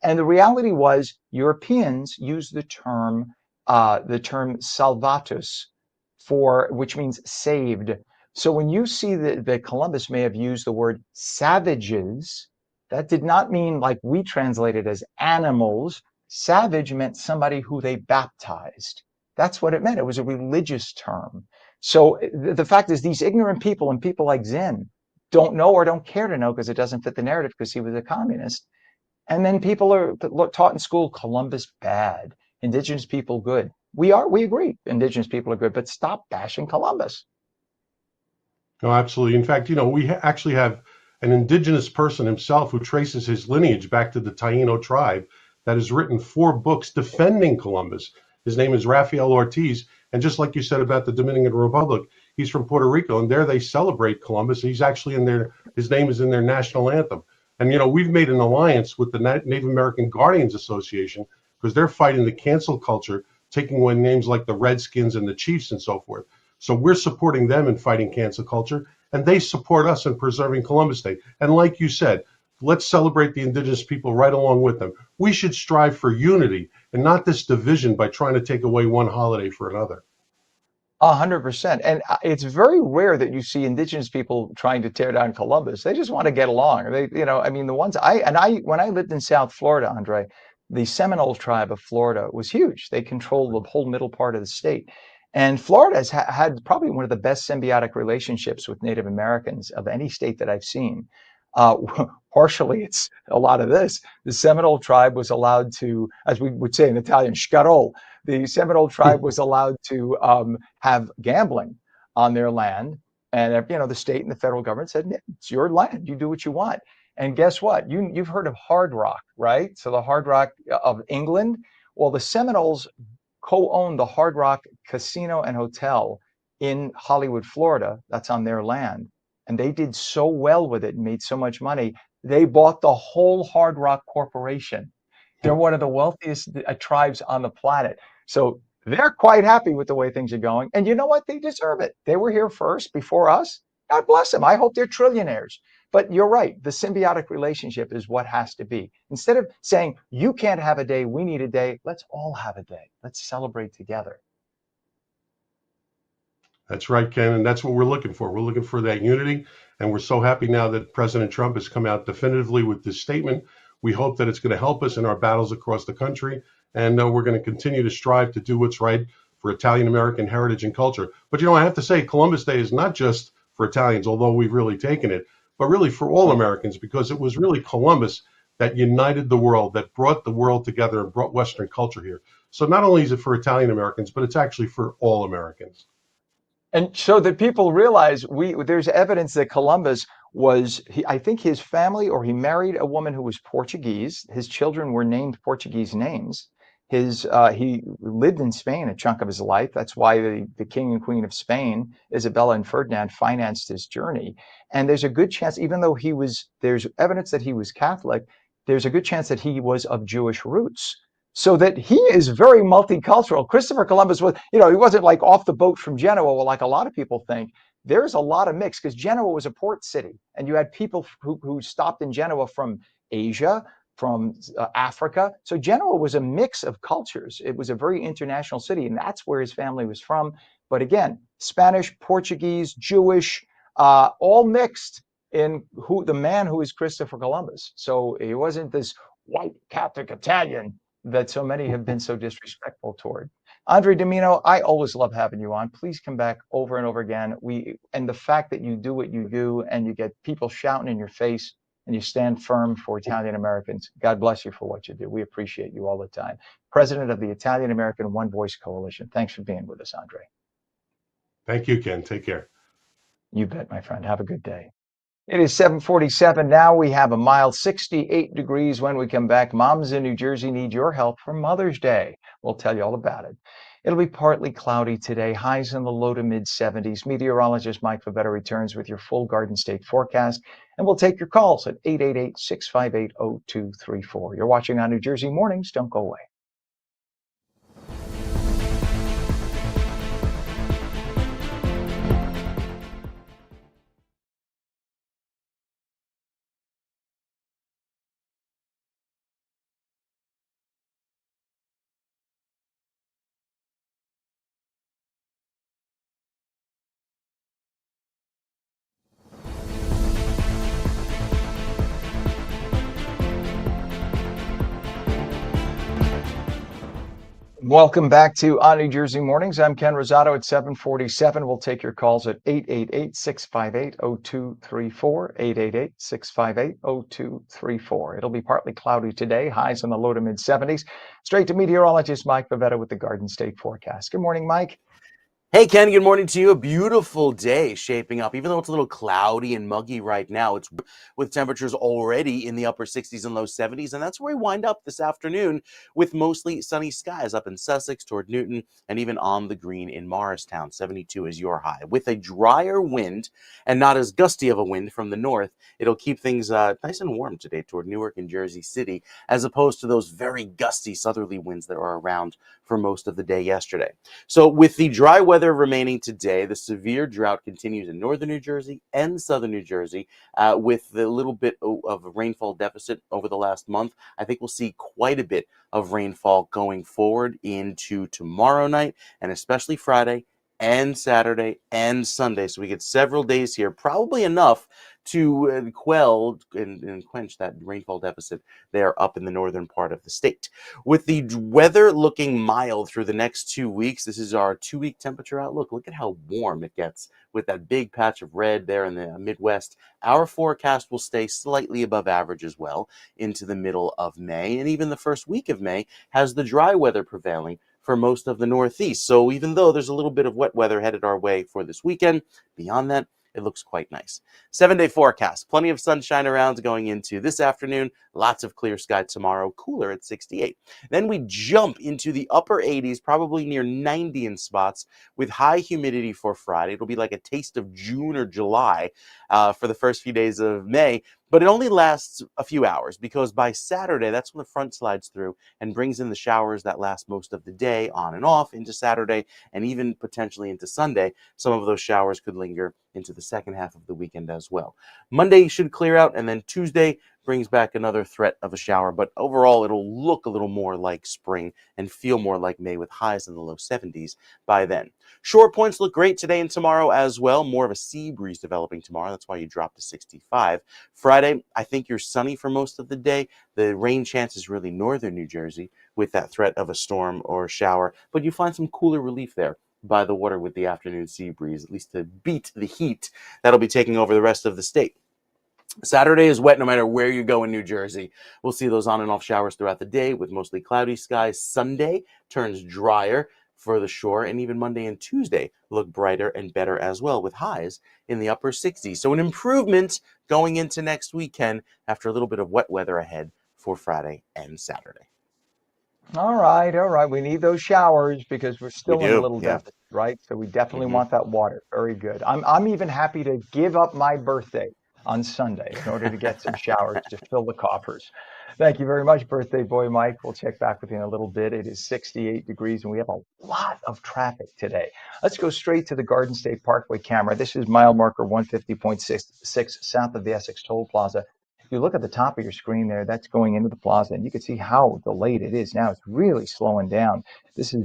And the reality was Europeans used the term salvatus which means saved. So when you see that Columbus may have used the word savages, that did not mean like we translate it as animals. Savage meant somebody who they baptized. That's what it meant. It was a religious term. So the fact is, these ignorant people and people like Zen don't know or don't care to know because it doesn't fit the narrative because he was a communist. And then people are taught in school, Columbus bad, indigenous people good. We agree, indigenous people are good, but stop bashing Columbus. No, absolutely. In fact, we actually have an indigenous person himself who traces his lineage back to the Taino tribe that has written 4 books defending Columbus. His name is Rafael Ortiz. And just like you said about the Dominican Republic, he's from Puerto Rico, and there they celebrate Columbus. He's actually his name is in their national anthem. And, we've made an alliance with the Native American Guardians Association because they're fighting the cancel culture, taking away names like the Redskins and the Chiefs and so forth. So we're supporting them in fighting cancel culture, and they support us in preserving Columbus Day. And like you said, let's celebrate the indigenous people right along with them. We should strive for unity and not this division by trying to take away one holiday for another. 100%. And it's very rare that you see indigenous people trying to tear down Columbus. They just want to get along. The ones when I lived in South Florida, Andre, the Seminole tribe of Florida was huge. They controlled the whole middle part of the state. And Florida has had probably one of the best symbiotic relationships with Native Americans of any state that I've seen. Partially, it's a lot of this. The Seminole tribe was allowed to, as we would say in Italian, scarol. The Seminole tribe was allowed to have gambling on their land. And, the state and the federal government said, it's your land. You do what you want. And guess what? You've heard of Hard Rock, right? So the Hard Rock of England. Well, the Seminoles co-owned the Hard Rock Casino and Hotel in Hollywood, Florida. That's on their land. And they did so well with it and made so much money. They bought the whole Hard Rock Corporation. They're one of the wealthiest tribes on the planet. So they're quite happy with the way things are going. And you know what? They deserve it. They were here first before us. God bless them. I hope they're trillionaires. But you're right. The symbiotic relationship is what has to be. Instead of saying, you can't have a day, we need a day, let's all have a day. Let's celebrate together. That's right, Ken, and that's what we're looking for. We're looking for that unity, and we're so happy now that President Trump has come out definitively with this statement. We hope that it's going to help us in our battles across the country, and we're going to continue to strive to do what's right for Italian American heritage and culture. But I have to say, Columbus Day is not just for Italians, although we've really taken it, but really for all Americans, because it was really Columbus that united the world, that brought the world together and brought Western culture here. So not only is it for Italian Americans, but it's actually for all Americans. And so that people realize there's evidence that Columbus I think his family, or he married a woman who was Portuguese. His children were named Portuguese names. He lived in Spain a chunk of his life. That's why the king and queen of Spain, Isabella and Ferdinand, financed his journey. And there's a good chance, even though there's evidence that he was Catholic, there's a good chance that he was of Jewish roots. So that he is very multicultural. Christopher Columbus was, he wasn't like off the boat from Genoa, like a lot of people think. There's a lot of mix, because Genoa was a port city, and you had people who stopped in Genoa from Asia, from Africa. So Genoa was a mix of cultures. It was a very international city, and that's where his family was from. But again, Spanish, Portuguese, Jewish, all mixed in the man who is Christopher Columbus. So he wasn't this white Catholic Italian that so many have been so disrespectful toward. Andre Domino, I always love having you on. Please come back over and over again. And the fact that you do what you do, and you get people shouting in your face, and you stand firm for Italian Americans, God bless you for what you do. We appreciate you all the time. President of the Italian American One Voice Coalition. Thanks for being with us, Andre. Thank you, Ken. Take care. You bet, my friend. Have a good day. It is 7:47 now. We have a mild 68 degrees. When we come back, moms in New Jersey need your help for Mother's Day. We'll tell you all about it. It'll be partly cloudy today, highs in the low to mid 70s. Meteorologist Mike Favetta returns with your full Garden State forecast, and we'll take your calls at 888-658-0234. You're watching on New Jersey Mornings. Don't go away. Welcome back to On New Jersey Mornings. I'm Ken Rosato at 7:47. We'll take your calls at 888-658-0234, 888-658-0234. It'll be partly cloudy today, highs in the low to mid 70s. Straight to meteorologist Mike Favetta with the Garden State forecast. Good morning, Mike. Hey, Ken, good morning to you. A beautiful day shaping up, even though it's a little cloudy and muggy right now. It's with temperatures already in the upper 60s and low 70s, and that's where we wind up this afternoon with mostly sunny skies up in Sussex toward Newton and even on the green in Morristown. 72 is your high. With a drier wind and not as gusty of a wind from the north, it'll keep things nice and warm today toward Newark and Jersey City, as opposed to those very gusty southerly winds that were around for most of the day yesterday. So with the dry weather remaining today, the severe drought continues in northern New Jersey and southern New Jersey, with the little bit of a rainfall deficit over the last month. I think we'll see quite a bit of rainfall going forward into tomorrow night, and especially Friday and Saturday and Sunday. So we get several days here, probably enough to quell and quench that rainfall deficit there up in the northern part of the state. With the weather looking mild through the next 2 weeks, this is our 2-week temperature outlook. Look at how warm it gets with that big patch of red there in the Midwest. Our forecast will stay slightly above average as well into the middle of May, and even the first week of May has the dry weather prevailing for most of the Northeast. So even though there's a little bit of wet weather headed our way for this weekend, beyond that, it looks quite nice. 7-day forecast. Plenty of sunshine around going into this afternoon. Lots of clear sky tomorrow. Cooler at 68. Then we jump into the upper 80s, probably near 90 in spots, with high humidity for Friday. It'll be like a taste of June or July for the first few days of May. but it only lasts a few hours because by Saturday, that's when the front slides through and brings in the showers that last most of the day on and off into Saturday and even potentially into Sunday. Some of those showers could linger into the second half of the weekend as well. Monday should clear out, and then Tuesday brings back another threat of a shower, but overall it'll look a little more like spring and feel more like May with highs in the low 70s by then. Short points look great today and tomorrow as well. More of a sea breeze developing tomorrow. That's why you drop to 65. Friday, I think you're sunny for most of the day. The rain chance is really northern New Jersey with that threat of a storm or shower, but you find some cooler relief there by the water with the afternoon sea breeze, at least to beat the heat that'll be taking over the rest of the state. Saturday is wet no matter where you go in New Jersey. We'll see those on and off showers throughout the day with mostly cloudy skies. Sunday turns drier for the shore, and even Monday and Tuesday look brighter and better as well with highs in the upper 60s. So an improvement going into next weekend after a little bit of wet weather ahead for Friday and Saturday. All right. We need those showers because we're still in a do, little yeah. deficit, right? So we definitely want that water. Very good. I'm even happy to give up my birthday on Sunday in order to get some showers to fill the coffers. Thank you very much, birthday boy Mike. We'll check back with you in a little bit. It is 68 degrees and we have a lot of traffic today. Let's go straight to the Garden State Parkway camera. This is mile marker 150.66 south of the Essex Toll Plaza. If you look at the top of your screen there, that's going into the plaza, and you can see how delayed it is now. It's really slowing down. This is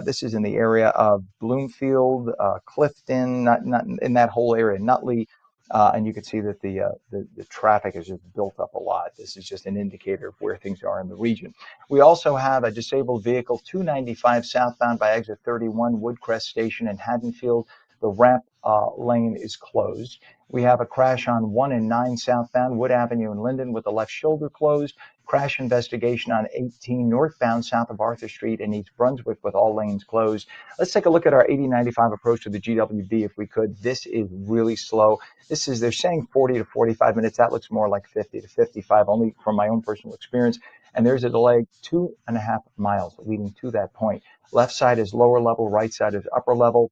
this is in the area of Bloomfield, Clifton, not in that whole area, Nutley, and you can see that the traffic has just built up a lot. This is just an indicator of where things are in the region. We also have a disabled vehicle, 295 southbound by exit 31, Woodcrest Station in Haddonfield. The ramp lane is closed. We have a crash on 1 and 9 southbound, Wood Avenue in Linden with the left shoulder closed. Crash investigation on 18 northbound south of Arthur Street in East Brunswick with all lanes closed. Let's take a look at our 8095 approach to the GWB if we could. This is really slow. They're saying 40 to 45 minutes. That looks more like 50 to 55, only from my own personal experience. And there's a delay 2.5 miles leading to that point. Left side is lower level, right side is upper level.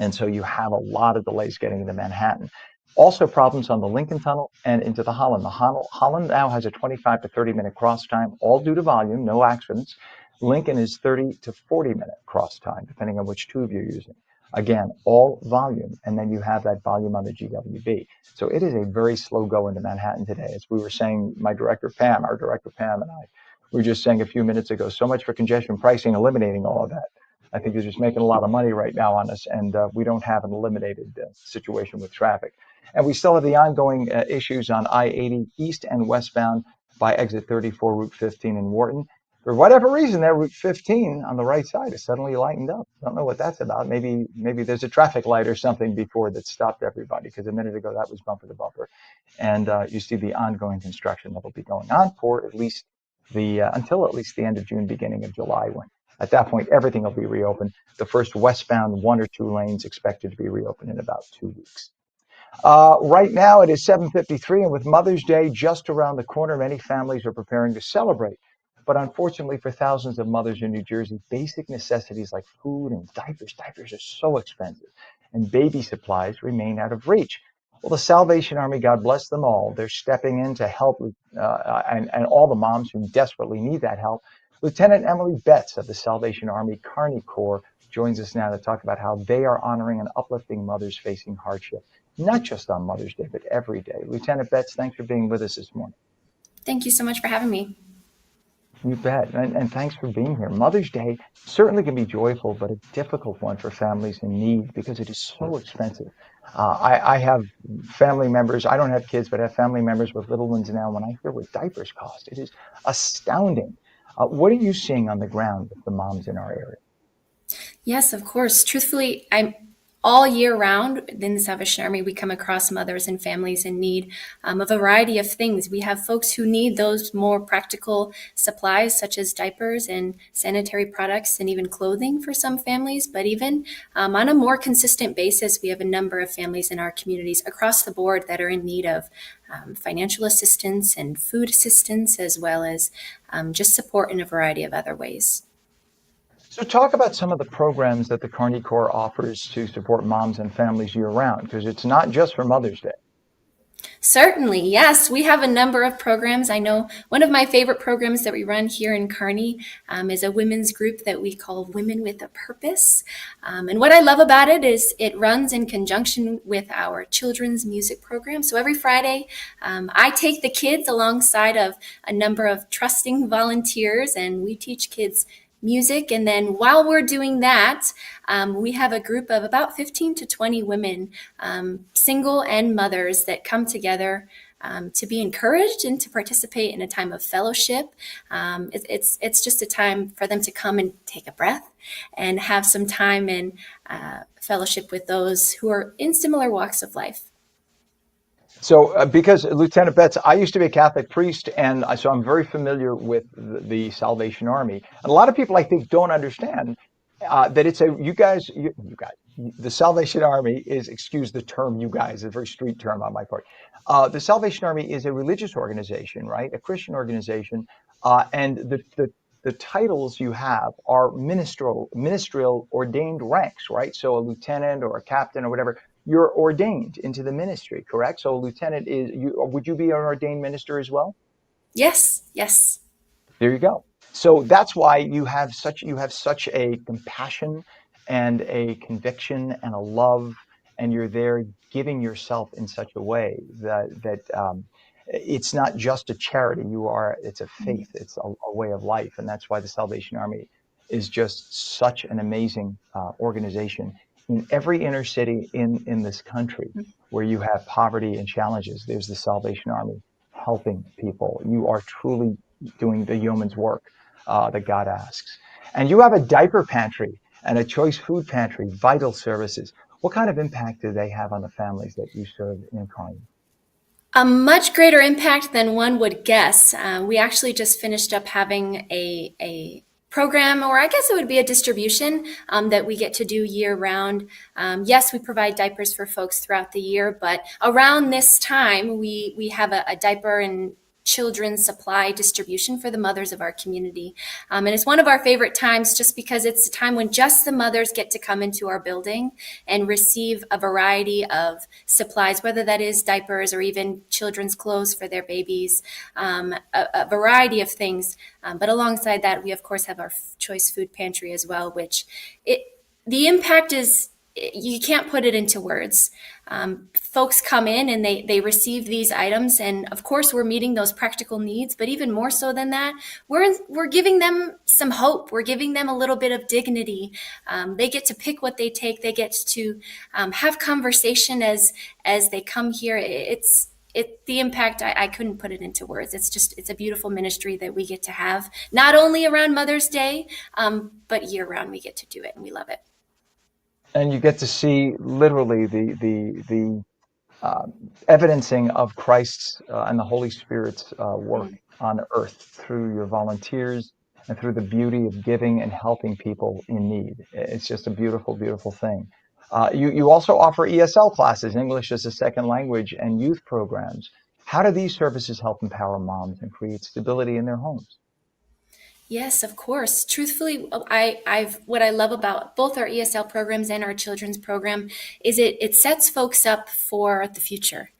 And so you have a lot of delays getting into Manhattan. Also problems on the Lincoln Tunnel and into the Holland. The Holland now has a 25 to 30 minute cross time, all due to volume, no accidents. Lincoln is 30 to 40 minute cross time, depending on which tube you're using. Again, all volume, and then you have that volume on the GWB. So it is a very slow go into Manhattan today. As we were saying, our director Pam and I were just saying a few minutes ago, so much for congestion pricing, eliminating all of that. I think they're just making a lot of money right now on us, and we don't have an eliminated situation with traffic. And we still have the ongoing issues on I-80 east and westbound by exit 34, Route 15 in Wharton. For whatever reason, there, Route 15 on the right side is suddenly lightened up. Don't know what that's about. Maybe there's a traffic light or something before that stopped everybody, because a minute ago that was bumper to bumper. And you see the ongoing construction that will be going on for at least until at least the end of June, beginning of July, when at that point, everything will be reopened. The first westbound 1 or 2 lanes expected to be reopened in about 2 weeks. Right now, it is 7:53, and with Mother's Day just around the corner, many families are preparing to celebrate. But unfortunately for thousands of mothers in New Jersey, basic necessities like food and diapers are so expensive, and baby supplies remain out of reach. Well, the Salvation Army, God bless them all, they're stepping in to help and all the moms who desperately need that help. Lieutenant Emily Betts of the Salvation Army Carney Corps joins us now to talk about how they are honoring and uplifting mothers facing hardship, not just on Mother's Day, but every day. Lieutenant Betts, thanks for being with us this morning. Thank you so much for having me. You bet, and thanks for being here. Mother's Day certainly can be joyful, but a difficult one for families in need because it is so expensive. I have family members, I don't have kids, but I have family members with little ones now. When I hear what diapers cost, it is astounding. What are you seeing on the ground with the moms in our area? Yes, of course. Truthfully, I'm all year round in the Salvation Army, we come across mothers and families in need of a variety of things. We have folks who need those more practical supplies, such as diapers and sanitary products and even clothing for some families. But even on a more consistent basis, we have a number of families in our communities across the board that are in need of financial assistance and food assistance, as well as just support in a variety of other ways. So talk about some of the programs that the Carney Corps offers to support moms and families year-round, because it's not just for Mother's Day. Certainly, yes. We have a number of programs. I know one of my favorite programs that we run here in Kearney is a women's group that we call Women with a Purpose. And what I love about it is it runs in conjunction with our children's music program. So every Friday, I take the kids alongside of a number of trusting volunteers, and we teach kids music. And then while we're doing that, we have a group of about 15 to 20 women, single and mothers, that come together to be encouraged and to participate in a time of fellowship. It's just a time for them to come and take a breath and have some time in fellowship with those who are in similar walks of life. So, because Lieutenant Betts, I used to be a Catholic priest, and so I'm very familiar with the Salvation Army. And a lot of people, I think, don't understand that it's you guys, the Salvation Army is, excuse the term, you guys, a very street term on my part. The Salvation Army is a religious organization, right? A Christian organization, and the titles you have are ministerial ordained ranks, right? So a lieutenant or a captain or whatever, you're ordained into the ministry, correct? So a lieutenant is you. Would you be an ordained minister as well? Yes, yes. There you go. So that's why you have such a compassion and a conviction and a love, and you're there giving yourself in such a way that it's not just a charity. It's a faith. It's a way of life, and that's why the Salvation Army is just such an amazing organization. In every inner city in this country where you have poverty and challenges, there's the Salvation Army helping people. You are truly doing the yeoman's work that God asks. And you have a diaper pantry and a choice food pantry, vital services. What kind of impact do they have on the families that you serve in Kearney? A much greater impact than one would guess. We actually just finished up having a program, or I guess it would be a distribution that we get to do year round. Yes, we provide diapers for folks throughout the year, but around this time, we have a diaper and children's supply distribution for the mothers of our community. And it's one of our favorite times just because it's a time when just the mothers get to come into our building and receive a variety of supplies, whether that is diapers or even children's clothes for their babies, a variety of things. But alongside that, we of course have our choice food pantry as well, which the impact is, you can't put it into words. Folks come in and they receive these items, and of course we're meeting those practical needs, but even more so than that, we're giving them some hope. We're giving them a little bit of dignity. They get to pick what they take. They get to have conversation as they come here. The impact, I couldn't put it into words. It's a beautiful ministry that we get to have, not only around Mother's Day, but year round we get to do it, and we love it. And you get to see literally the evidencing of Christ's and the Holy Spirit's work on earth through your volunteers and through the beauty of giving and helping people in need. It's just a beautiful, beautiful thing. You also offer ESL classes, English as a second language, and youth programs. How do these services help empower moms and create stability in their homes? Yes, of course. Truthfully, what I love about both our ESL programs and our children's program is it sets folks up for the future.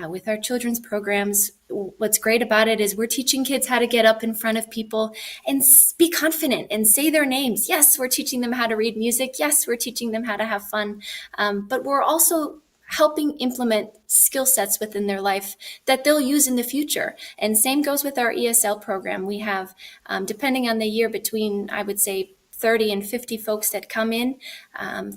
With our children's programs, what's great about it is we're teaching kids how to get up in front of people and be confident and say their names. Yes, we're teaching them how to read music. Yes, we're teaching them how to have fun. But we're also helping implement skill sets within their life that they'll use in the future. And same goes with our ESL program. We have, depending on the year, between, I would say, 30 and 50 folks that come in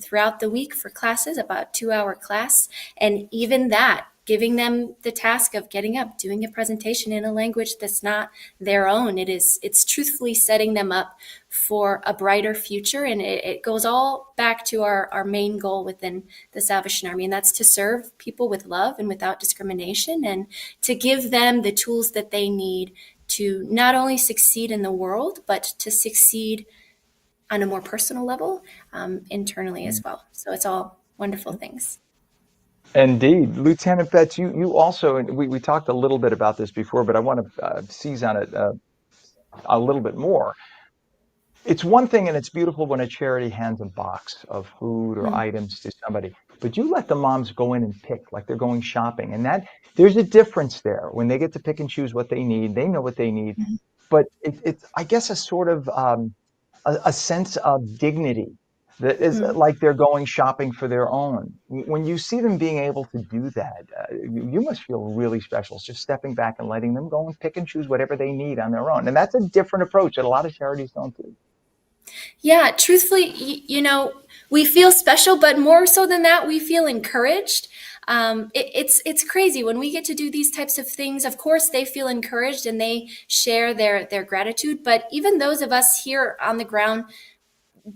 throughout the week for classes, about a 2-hour class. And even that, giving them the task of getting up, doing a presentation in a language that's not their own. It's truthfully setting them up for a brighter future. And it goes all back to our main goal within the Salvation Army, and that's to serve people with love and without discrimination, and to give them the tools that they need to not only succeed in the world, but to succeed on a more personal level internally as well. So it's all wonderful things. Indeed. Lieutenant Betts, you also, and we talked a little bit about this before, but I want to seize on it a little bit more. it's one thing and it's beautiful when a charity hands a box of food or Mm. items to somebody, but you let the moms go in and pick like they're going shopping. And that there's a difference there when they get to pick and choose what they need. They know what they need, Mhm. but it's, I guess, a sort of a sense of dignity that is Mm. like they're going shopping for their own. When you see them being able to do that, you must feel really special just stepping back and letting them go and pick and choose whatever they need on their own. And that's a different approach that a lot of charities don't do. Yeah, truthfully, we feel special, but more so than that, we feel encouraged. It's crazy when we get to do these types of things. Of course, they feel encouraged and they share their gratitude. But even those of us here on the ground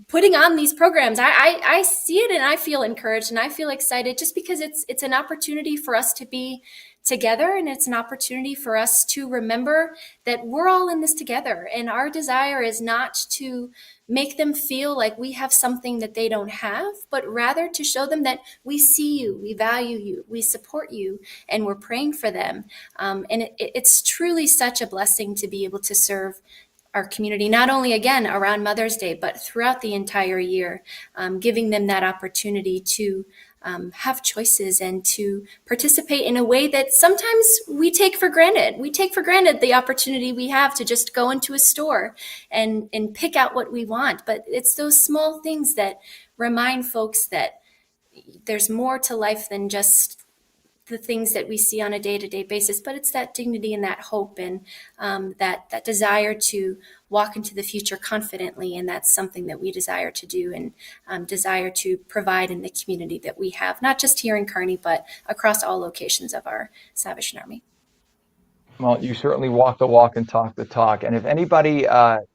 putting on these programs, I see it and I feel encouraged and I feel excited just because it's an opportunity for us to be together, and it's an opportunity for us to remember that we're all in this together, and our desire is not to make them feel like we have something that they don't have, but rather to show them that we see you, we value you, we support you, and we're praying for them. And it's truly such a blessing to be able to serve our community, not only again around Mother's Day, but throughout the entire year, giving them that opportunity to have choices and to participate in a way that sometimes we take for granted. We take for granted the opportunity we have to just go into a store and pick out what we want. But it's those small things that remind folks that there's more to life than just the things that we see on a day-to-day basis, but it's that dignity and that hope and that desire to walk into the future confidently, and that's something that we desire to do and desire to provide in the community that we have, not just here in Kearney, but across all locations of our Salvation Army. Well, you certainly walk the walk and talk the talk. And if anybody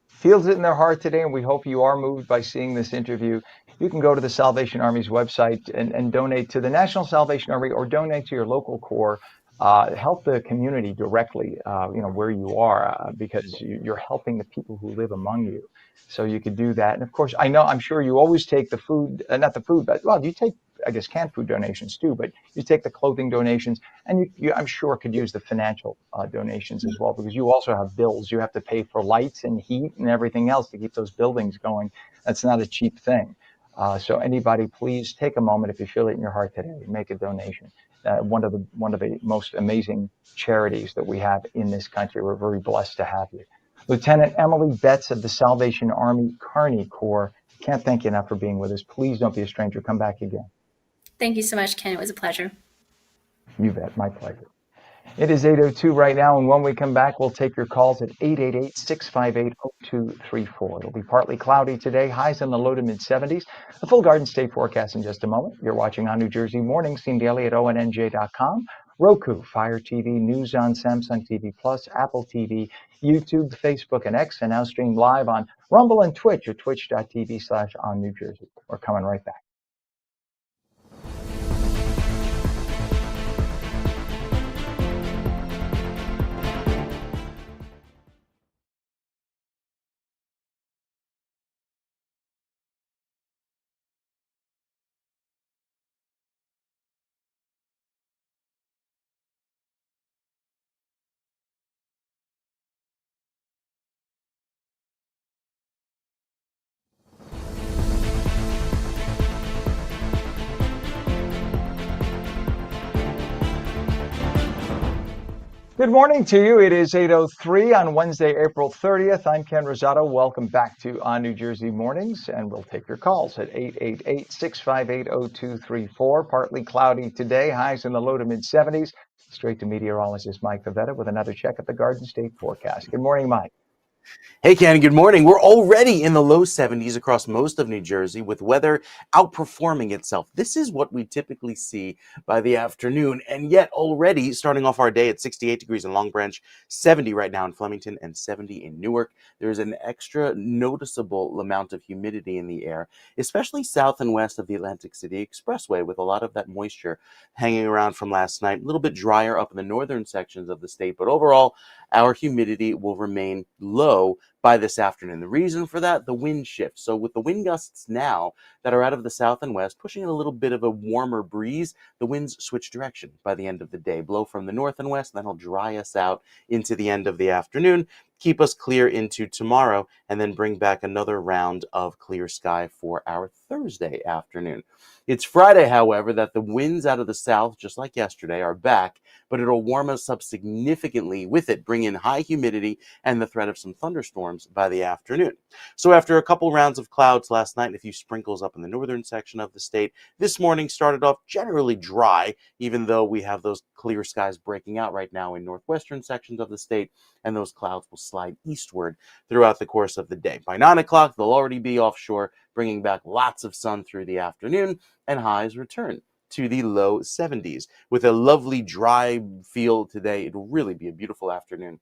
feels it in their heart today, and we hope you are moved by seeing this interview, you can go to the Salvation Army's website and donate to the National Salvation Army or donate to your local corps. Help the community directly, where you are, because you're helping the people who live among you. So you could do that. And of course, I'm sure you always take the food, not the food, but well, you take, I guess, canned food donations too, but you take the clothing donations, and you I'm sure could use the financial donations as well, because you also have bills. You have to pay for lights and heat and everything else to keep those buildings going. That's not a cheap thing. So anybody, please take a moment if you feel it in your heart today, make a donation. One of the most amazing charities that we have in this country. We're very blessed to have you. Lieutenant Emily Betts of the Salvation Army Kearney Corps. Can't thank you enough for being with us. Please don't be a stranger. Come back again. Thank you so much, Ken. It was a pleasure. You bet. My pleasure. It is 8:02 right now, and when we come back, we'll take your calls at 888-658-0234. It'll be partly cloudy today, highs in the low to mid-70s. The full Garden State forecast in just a moment. You're watching on New Jersey Mornings, seen daily at ONNJ.com, Roku, Fire TV, News on Samsung TV Plus, Apple TV, YouTube, Facebook, and X, and now streamed live on Rumble and Twitch at twitch.tv/OnNewJersey. We're coming right back. Good morning to you. It is 8:03 on Wednesday, April 30th. I'm Ken Rosato. Welcome back to On New Jersey Mornings, and we'll take your calls at 888-658-0234. Partly cloudy today, highs in the low to mid-70s. Straight to meteorologist Mike Favetta with another check at the Garden State forecast. Good morning, Mike. Hey, Ken, good morning. We're already in the low 70s across most of New Jersey, with weather outperforming itself. This is what we typically see by the afternoon, and yet already starting off our day at 68 degrees in Long Branch, 70 right now in Flemington, and 70 in Newark. There's an extra noticeable amount of humidity in the air, especially south and west of the Atlantic City Expressway, with a lot of that moisture hanging around from last night. A little bit drier up in the northern sections of the state, but overall, our humidity will remain low by this afternoon. The reason for that, the wind shift. So with the wind gusts now that are out of the south and west, pushing in a little bit of a warmer breeze, the winds switch direction by the end of the day, blow from the north and west, and that'll dry us out into the end of the afternoon, keep us clear into tomorrow, and then bring back another round of clear sky for our Thursday afternoon. It's Friday, however, that the winds out of the south, just like yesterday, are back, but it'll warm us up significantly with it, bring in high humidity and the threat of some thunderstorms by the afternoon. So after a couple rounds of clouds last night and a few sprinkles up in the northern section of the state, this morning started off generally dry, even though we have those clear skies breaking out right now in northwestern sections of the state, and those clouds will slide eastward throughout the course of the day. By 9 o'clock, they'll already be offshore, bringing back lots of sun through the afternoon, and highs return to the low 70s. With a lovely dry feel today, it'll really be a beautiful afternoon.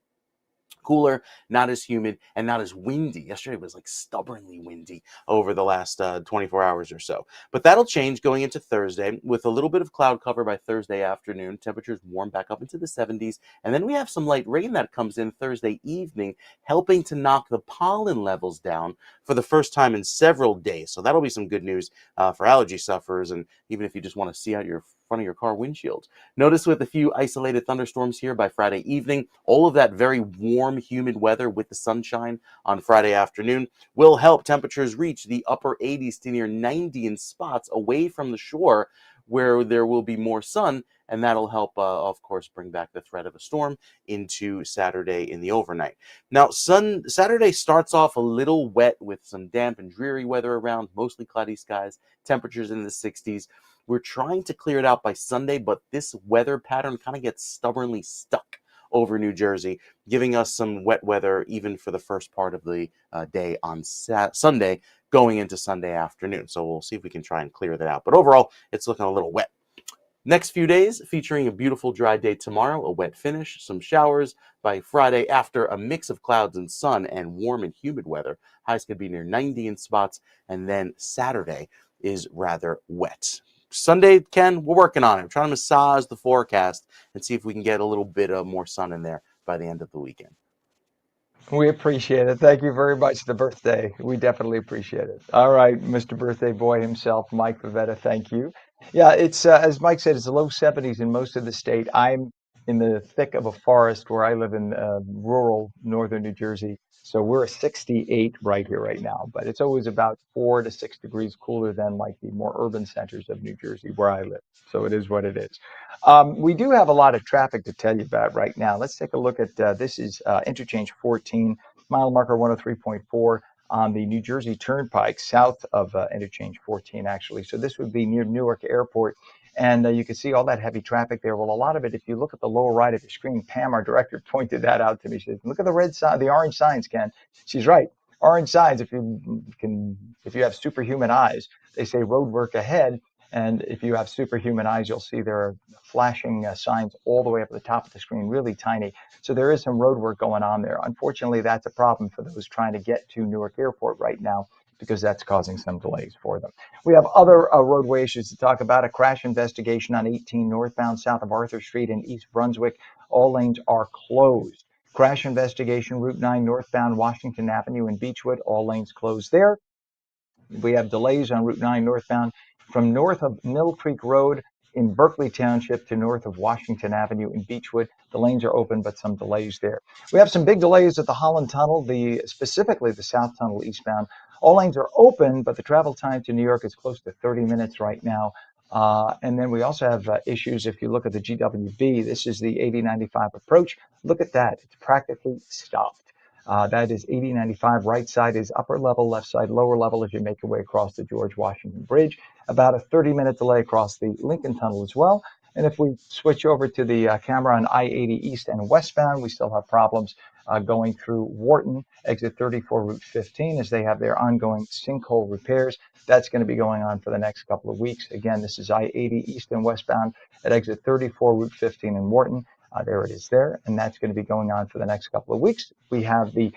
Cooler, not as humid, and not as windy. Yesterday was like stubbornly windy over the last 24 hours or so. But that'll change going into Thursday with a little bit of cloud cover by Thursday afternoon. Temperatures warm back up into the 70s. And then we have some light rain that comes in Thursday evening, helping to knock the pollen levels down for the first time in several days. So that'll be some good news for allergy sufferers, and even if you just want to see out your front of your car windshield. Notice with a few isolated thunderstorms here by Friday evening, all of that very warm, humid weather with the sunshine on Friday afternoon will help temperatures reach the upper 80s to near 90 in spots away from the shore where there will be more sun, and that'll help, of course, bring back the threat of a storm into Saturday in the overnight. Now, Saturday starts off a little wet with some damp and dreary weather around, mostly cloudy skies, temperatures in the 60s. We're trying to clear it out by Sunday, but this weather pattern kind of gets stubbornly stuck over New Jersey, giving us some wet weather even for the first part of the day on Sunday, going into Sunday afternoon. So we'll see if we can try and clear that out. But overall, it's looking a little wet. Next few days, featuring a beautiful dry day tomorrow, a wet finish, some showers by Friday after a mix of clouds and sun and warm and humid weather. Highs could be near 90 in spots, and then Saturday is rather wet. Sunday, Ken, we're working on it. We're trying to massage the forecast and see if we can get a little bit of more sun in there by the end of the weekend. We appreciate it. Thank you very much. The birthday. We definitely appreciate it. All right, Mr. Birthday Boy himself, Mike Favetta, thank you. Yeah, it's as Mike said, it's the low 70s in most of the state. I'm in the thick of a forest where I live in rural northern New Jersey. So we're a 68 right here right now, but it's always about 4 to 6 degrees cooler than like the more urban centers of New Jersey where I live. So it is what it is. We do have a lot of traffic to tell you about right now. Let's take a look at this is interchange 14, mile marker 103.4 on the New Jersey Turnpike south of interchange 14, actually. So this would be near Newark Airport. And you can see all that heavy traffic there. Well, a lot of it, if you look at the lower right of your screen, Pam, our director, pointed that out to me. She said, look at the red sign, the orange signs, Ken. She's right. Orange signs, if you have superhuman eyes, they say road work ahead. And if you have superhuman eyes, you'll see there are flashing signs all the way up at the top of the screen, really tiny. So there is some road work going on there. Unfortunately, that's a problem for those trying to get to Newark Airport right now, because that's causing some delays for them. We have other roadway issues to talk about. A crash investigation on 18 northbound south of Arthur Street in East Brunswick. All lanes are closed. Crash investigation, Route 9 northbound Washington Avenue in Beechwood. All lanes closed there. We have delays on Route 9 northbound from north of Mill Creek Road in Berkeley Township to north of Washington Avenue in Beechwood. The lanes are open, but some delays there. We have some big delays at the Holland Tunnel, specifically the South Tunnel eastbound. All lanes are open, but the travel time to New York is close to 30 minutes right now. And then we also have issues if you look at the GWB. This is the 8095 approach. Look at that. It's practically stopped. That is 8095. Right side is upper level, left side lower level as you make your way across the George Washington Bridge. About a 30-minute delay across the Lincoln Tunnel as well. And if we switch over to the camera on I-80 east and westbound, we still have problems going through Wharton, exit 34, Route 15, as they have their ongoing sinkhole repairs. That's going to be going on for the next couple of weeks. Again, this is I-80 east and westbound at exit 34, Route 15 in Wharton. There it is there, and that's going to be going on for the next couple of weeks. We have the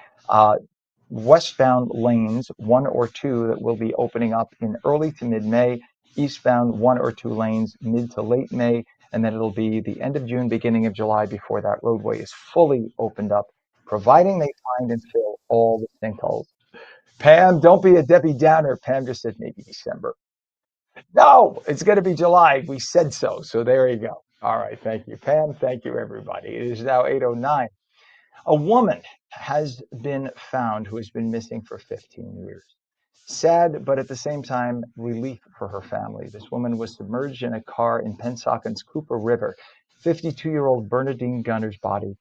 westbound lanes, 1 or 2, that will be opening up in early to mid-May. Eastbound, 1 or 2 lanes, mid to late May, and then it'll be the end of June, beginning of July before that roadway is fully opened up providing they find and fill all the sinkholes. Pam, don't be a Debbie Downer. Pam just said maybe December. No, it's going to be July. We said so. So there you go. All right. Thank you, Pam. Thank you, everybody. It is now 8:09. A woman has been found who has been missing for 15 years. Sad, but at the same time, relief for her family. This woman was submerged in a car in Pensaccon's Cooper River. 52-year-old Bernadine Gunner's body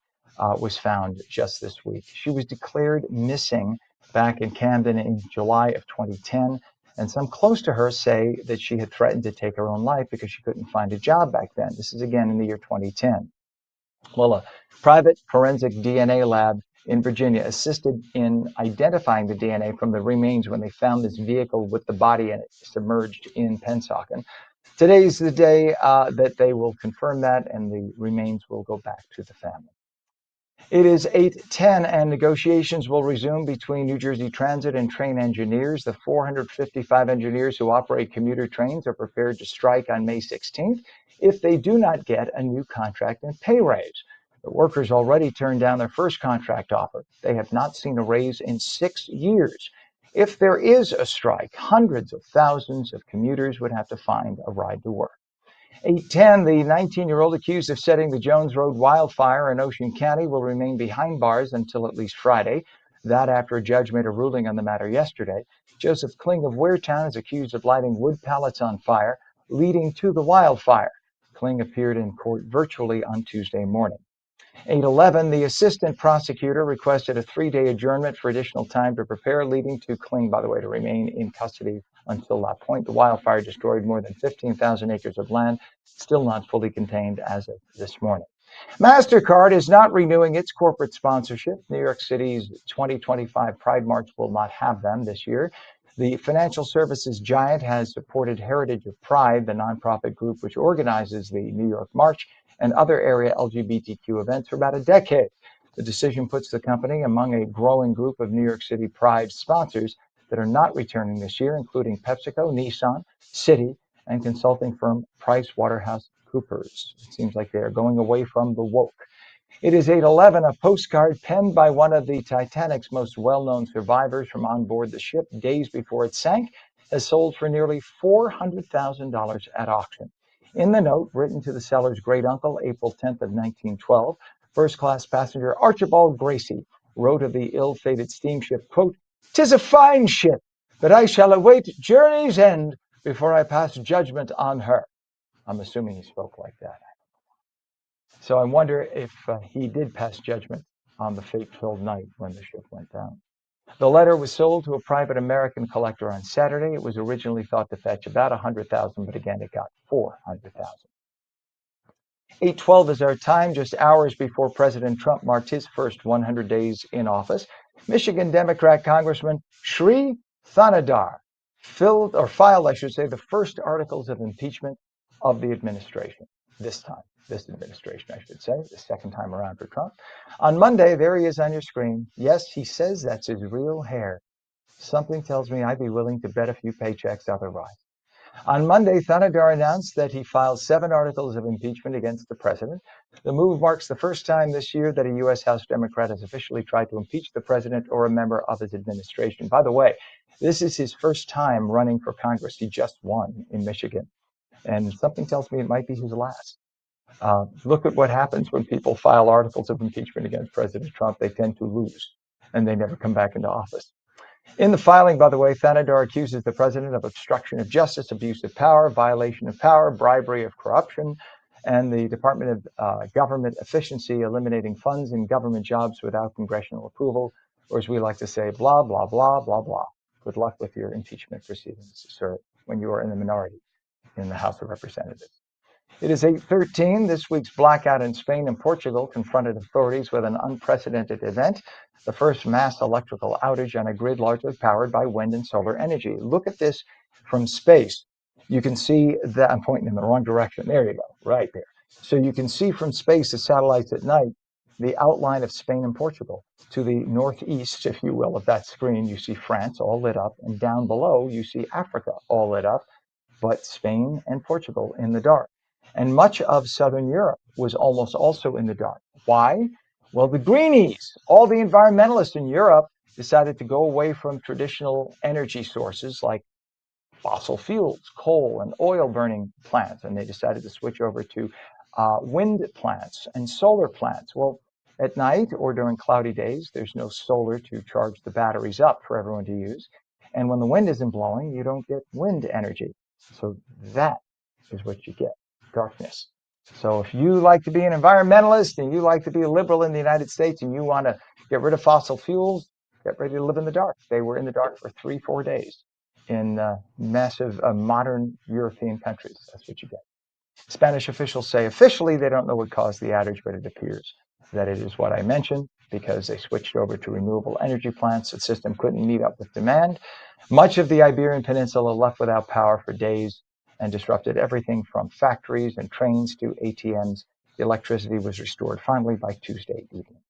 was found just this week. She was declared missing back in Camden in July of 2010. And some close to her say that she had threatened to take her own life because she couldn't find a job back then. This is again in the year 2010. Well, a private forensic DNA lab in Virginia assisted in identifying the DNA from the remains when they found this vehicle with the body in it submerged in Pensacola. Today's the day that they will confirm that, and the remains will go back to the family. It is 8:10, and negotiations will resume between New Jersey Transit and train engineers. The 455 engineers who operate commuter trains are prepared to strike on May 16th if they do not get a new contract and pay raise. The workers already turned down their first contract offer. They have not seen a raise in 6 years. If there is a strike, hundreds of thousands of commuters would have to find a ride to work. 8:10, the 19-year-old accused of setting the Jones Road wildfire in Ocean County will remain behind bars until at least Friday. That after a judge made a ruling on the matter yesterday. Joseph Kling of Weirtown is accused of lighting wood pallets on fire, leading to the wildfire. Kling appeared in court virtually on Tuesday morning. 8:11, the assistant prosecutor requested a 3-day adjournment for additional time to prepare, leading to Kling, by the way, to remain in custody until that point. The wildfire destroyed more than 15,000 acres of land, still not fully contained as of this morning. MasterCard is not renewing its corporate sponsorship. New York City's 2025 Pride March will not have them this year. The financial services giant has supported Heritage of Pride, the nonprofit group which organizes the New York March and other area LGBTQ events for about a decade. The decision puts the company among a growing group of New York City Pride sponsors that are not returning this year, including PepsiCo, Nissan, Citi, and consulting firm PricewaterhouseCoopers. It seems like they are going away from the woke. It is 8:11, a postcard penned by one of the Titanic's most well-known survivors from on board the ship days before it sank has sold for nearly $400,000 at auction. In the note, written to the seller's great-uncle April 10th of 1912, first-class passenger Archibald Gracie wrote of the ill-fated steamship, quote, "'Tis a fine ship, but I shall await journey's end before I pass judgment on her." I'm assuming he spoke like that. So I wonder if he did pass judgment on the fate-filled night when the ship went down. The letter was sold to a private American collector on Saturday. It was originally thought to fetch about $100,000, but again, it got $400,000. 8:12 is our time, just hours before President Trump marked his first 100 days in office. Michigan Democrat Congressman Sri Thanadar filed the first articles of impeachment of the administration this administration, I should say, the second time around for Trump. On Monday, there he is on your screen. Yes, he says that's his real hair. Something tells me I'd be willing to bet a few paychecks otherwise. On Monday, Thanadar announced that he filed 7 articles of impeachment against the president. The move marks the first time this year that a U.S. House Democrat has officially tried to impeach the president or a member of his administration. By the way, this is his first time running for Congress. He just won in Michigan. And something tells me it might be his last. Look at what happens when people file articles of impeachment against President Trump. They tend to lose, and they never come back into office. In the filing, by the way, Thanadar accuses the president of obstruction of justice, abuse of power, violation of power, bribery of corruption, and the Department of Government Efficiency, eliminating funds in government jobs without congressional approval, or as we like to say, blah, blah, blah, blah, blah. Good luck with your impeachment proceedings, sir, when you are in the minority in the House of Representatives. It is 8:13. This week's blackout in Spain and Portugal confronted authorities with an unprecedented event, the first mass electrical outage on a grid largely powered by wind and solar energy. Look at this from space. You can see that I'm pointing in the wrong direction. There you go, right there. So you can see from space, the satellites at night, the outline of Spain and Portugal. To the northeast, if you will, of that screen, you see France all lit up, and down below, you see Africa all lit up, but Spain and Portugal in the dark. And much of Southern Europe was almost also in the dark. Why? Well, the greenies, all the environmentalists in Europe decided to go away from traditional energy sources like fossil fuels, coal and oil burning plants, and they decided to switch over to wind plants and solar plants. Well, at night or during cloudy days, there's no solar to charge the batteries up for everyone to use. And when the wind isn't blowing, you don't get wind energy. So that is what you get, darkness. So if you like to be an environmentalist and you like to be a liberal in the United States and you want to get rid of fossil fuels, get ready to live in the dark. They were in the dark for 3-4 days in massive modern European countries. That's what you get. Spanish officials say officially they don't know what caused the outage, but it appears that it is what I mentioned because they switched over to renewable energy plants. The system couldn't meet up with demand. Much of the Iberian Peninsula left without power for days and disrupted everything from factories and trains to ATMs. The electricity was restored finally by Tuesday evening.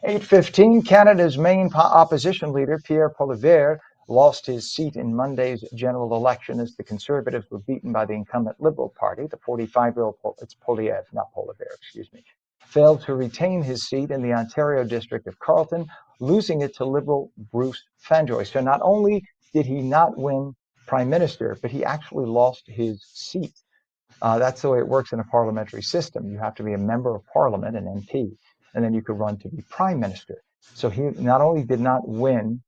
8:15, Canada's main opposition leader, Pierre Poilievre, lost his seat in Monday's general election as the Conservatives were beaten by the incumbent Liberal Party. The 45-year-old, it's Poilievre, not Poilievre, excuse me, failed to retain his seat in the Ontario district of Carleton, losing it to Liberal Bruce Fanjoy. So not only did he not win Prime Minister, but he actually lost his seat. That's the way it works in a parliamentary system. You have to be a member of parliament, an MP, and then you could run to be prime minister. So he not only did not win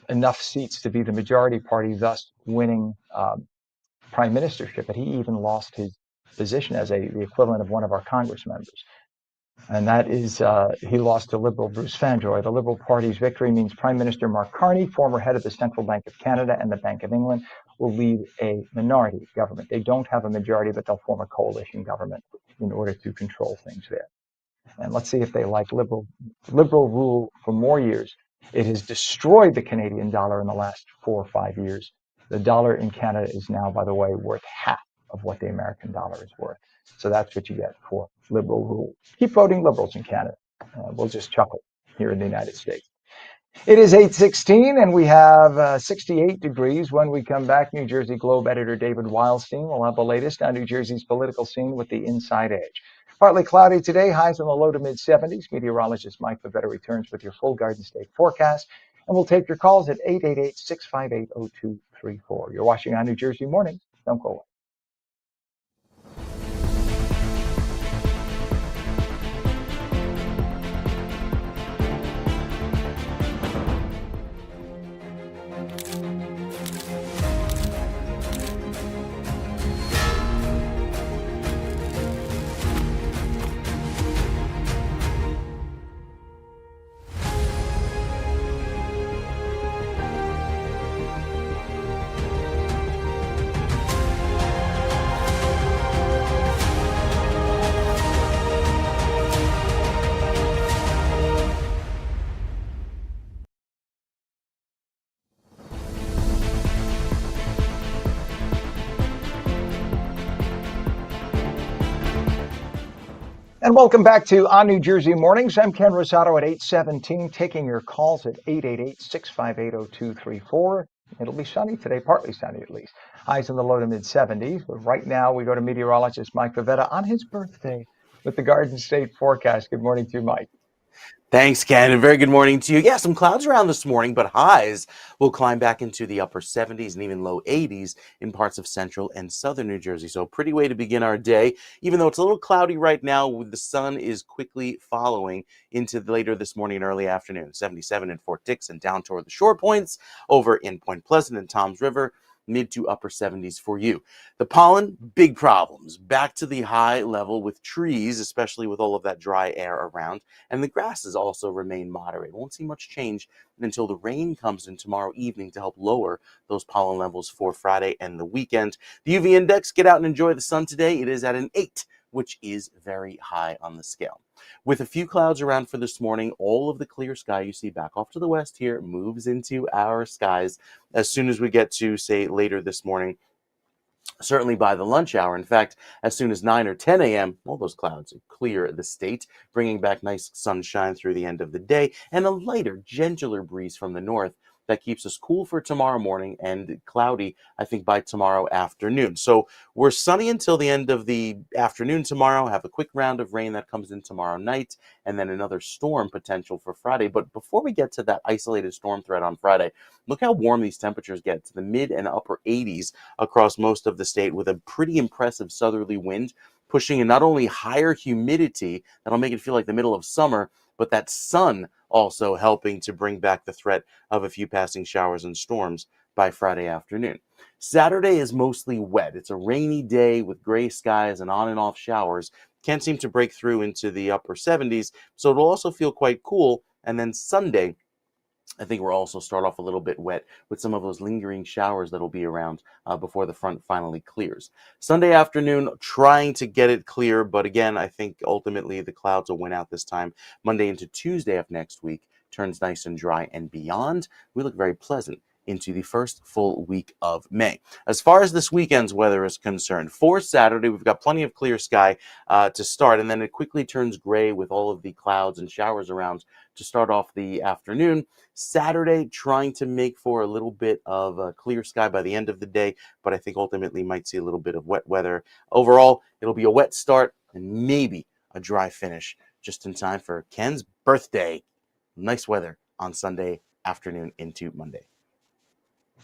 enough seats to be the majority party, thus winning prime ministership, but he even lost his position as the equivalent of one of our Congress members. And that is, he lost to Liberal Bruce Fanjoy. The Liberal Party's victory means Prime Minister Mark Carney, former head of the Central Bank of Canada and the Bank of England, will lead a minority government. They don't have a majority, but they'll form a coalition government in order to control things there. And let's see if they like liberal rule for more years. It has destroyed the Canadian dollar in the last 4 or 5 years. The dollar in Canada is now, by the way, worth half of what the American dollar is worth. So that's what you get for liberal rule. Keep voting liberals in Canada. We'll just chuckle here in the United States. It is 8:16 and we have 68 degrees. When we come back, New Jersey Globe editor David Wildstein will have the latest on New Jersey's political scene with the Inside Edge. Partly cloudy today, highs in the low to mid 70s. Meteorologist Mike Favetta returns with your full Garden State forecast. And we'll take your calls at 888-658-0234. You're watching on New Jersey Mornings. Don't go away. And welcome back to On New Jersey Mornings. I'm Ken Rosato at 8:17, taking your calls at 888-658-0234. It'll be sunny today, partly sunny at least. Highs in the low to mid 70s. But right now, we go to meteorologist Mike Favetta on his birthday with the Garden State forecast. Good morning to you, Mike. Thanks, Ken, and very good morning to you. Yeah, some clouds around this morning, but highs will climb back into the upper 70s and even low 80s in parts of central and southern New Jersey. So a pretty way to begin our day, even though it's a little cloudy right now. The sun is quickly following into later this morning and early afternoon. 77 in Fort Dix and down toward the shore points, over in Point Pleasant and Toms River. Mid to upper 70s for you. The pollen, big problems. Back to the high level with trees, especially with all of that dry air around. And the grasses also remain moderate. Won't see much change until the rain comes in tomorrow evening to help lower those pollen levels for Friday and the weekend. The UV index, get out and enjoy the sun today. It is at an 8, which is very high on the scale. With a few clouds around for this morning, all of the clear sky you see back off to the west here moves into our skies as soon as we get to, say, later this morning, certainly by the lunch hour. In fact, as soon as 9 or 10 a.m., all those clouds clear the state, bringing back nice sunshine through the end of the day and a lighter, gentler breeze from the north that keeps us cool for tomorrow morning and cloudy, I think, by tomorrow afternoon. So we're sunny until the end of the afternoon tomorrow, have a quick round of rain that comes in tomorrow night, and then another storm potential for Friday. But before we get to that isolated storm threat on Friday, look how warm these temperatures get, to the mid and upper 80s across most of the state, with a pretty impressive southerly wind pushing in not only higher humidity that'll make it feel like the middle of summer, but that sun also helping to bring back the threat of a few passing showers and storms by Friday afternoon. Saturday is mostly wet. It's a rainy day with gray skies and on and off showers. Can't seem to break through into the upper 70s, so it'll also feel quite cool. And then Sunday, I think we'll also start off a little bit wet with some of those lingering showers that'll be around before the front finally clears. Sunday afternoon, trying to get it clear, but again, I think ultimately the clouds will win out this time. Monday into Tuesday of next week turns nice and dry, and beyond, we look very pleasant into the first full week of May. As far as this weekend's weather is concerned, for Saturday, we've got plenty of clear sky to start, and then it quickly turns gray with all of the clouds and showers around to start off the afternoon. Saturday, trying to make for a little bit of clear sky by the end of the day, but I think ultimately might see a little bit of wet weather. Overall, it'll be a wet start and maybe a dry finish, just in time for Ken's birthday. Nice weather on Sunday afternoon into Monday.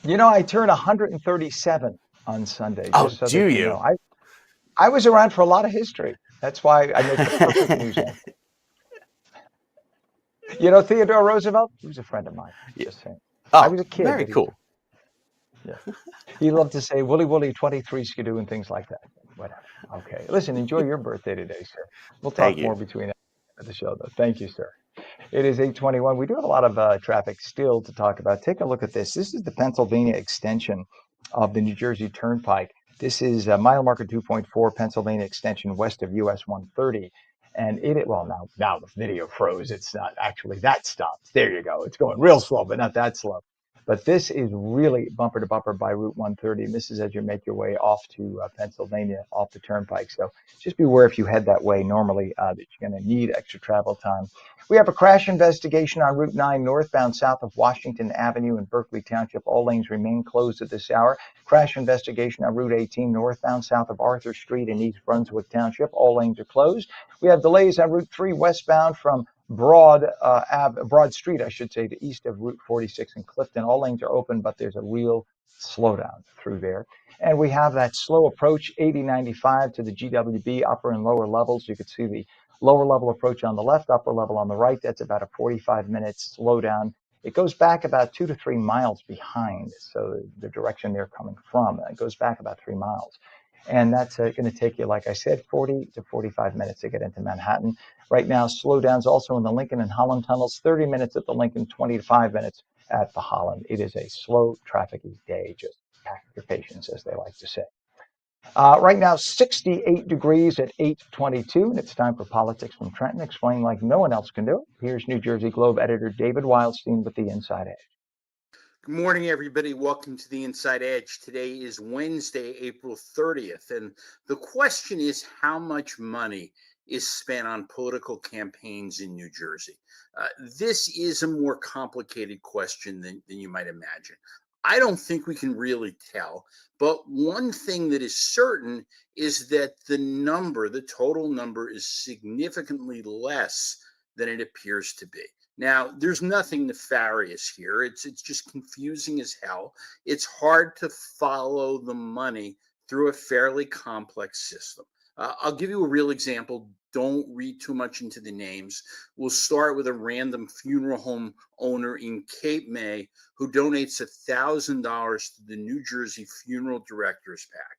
You know, I turn 137 on Sunday, Oh, just so do that you you? know. I was around for a lot of history. That's why I make the perfect news anchor. You know, Theodore Roosevelt, he was a friend of mine. Yeah. Just saying. I Oh, was a kid. very But cool. yeah. He loved to say "Wooly Wooly 23 skidoo" and things like that. Whatever. Okay. Listen, enjoy your birthday today, sir. We'll Thank talk you. more between now and the show, though. Thank you, sir. It is 8:21. We do have a lot of traffic still to talk about. Take a look at this. This is the Pennsylvania extension of the New Jersey Turnpike. This is mile marker 2.4, Pennsylvania extension west of US 130. And well, now the video froze. It's not actually that stopped. There you go. It's going real slow, but not that slow. But this is really bumper to bumper by Route 130. And this is as you make your way off to Pennsylvania, off the turnpike. So just beware if you head that way normally that you're going to need extra travel time. We have a crash investigation on Route 9 northbound south of Washington Avenue in Berkeley Township. All lanes remain closed at this hour. Crash investigation on Route 18 northbound south of Arthur Street in East Brunswick Township. All lanes are closed. We have delays on Route 3 westbound from Broad Street, I should say, to east of Route 46 in Clifton. All lanes are open, but there's a real slowdown through there. And we have that slow approach, 8095 to the GWB upper and lower levels. You could see the lower level approach on the left, upper level on the right. That's about a 45-minute slowdown. It goes back about 2 to 3 miles behind, so the direction they're coming from. It goes back about 3 miles. And that's going to take you, like I said, 40 to 45 minutes to get into Manhattan. Right now, slowdowns also in the Lincoln and Holland tunnels, 30 minutes at the Lincoln, 25 minutes at the Holland. It is a slow, trafficy day. Just pack your patience, as they like to say. Right now, 68 degrees at 8:22, and it's time for Politics from Trenton, explained like no one else can do it. Here's New Jersey Globe editor David Wildstein with the Inside Edge. Good morning, everybody. Welcome to the Inside Edge. Today is Wednesday, April 30th, and the question is how much money is spent on political campaigns in New Jersey? This is a more complicated question than you might imagine. I don't think we can really tell, but one thing that is certain is that the total number is significantly less than it appears to be. Now, there's nothing nefarious here. It's just confusing as hell. It's hard to follow the money through a fairly complex system. I'll give you a real example. Don't read too much into the names. We'll start with a random funeral home owner in Cape May who donates $1,000 to the New Jersey Funeral Directors PAC.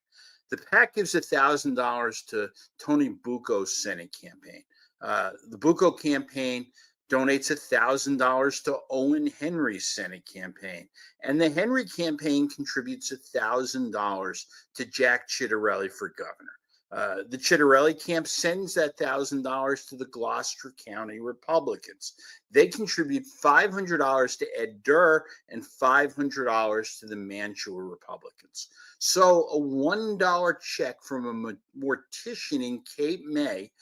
The PAC gives $1,000 to Tony Bucco's Senate campaign. The Bucco campaign donates $1,000 to Owen Henry's Senate campaign. And the Henry campaign contributes $1,000 to Jack Ciattarelli for governor. The Chitterelli camp sends that $1,000 to the Gloucester County Republicans. They contribute $500 to Ed Durr and $500 to the Mantua Republicans. So a $1 check from a mortician in Cape May,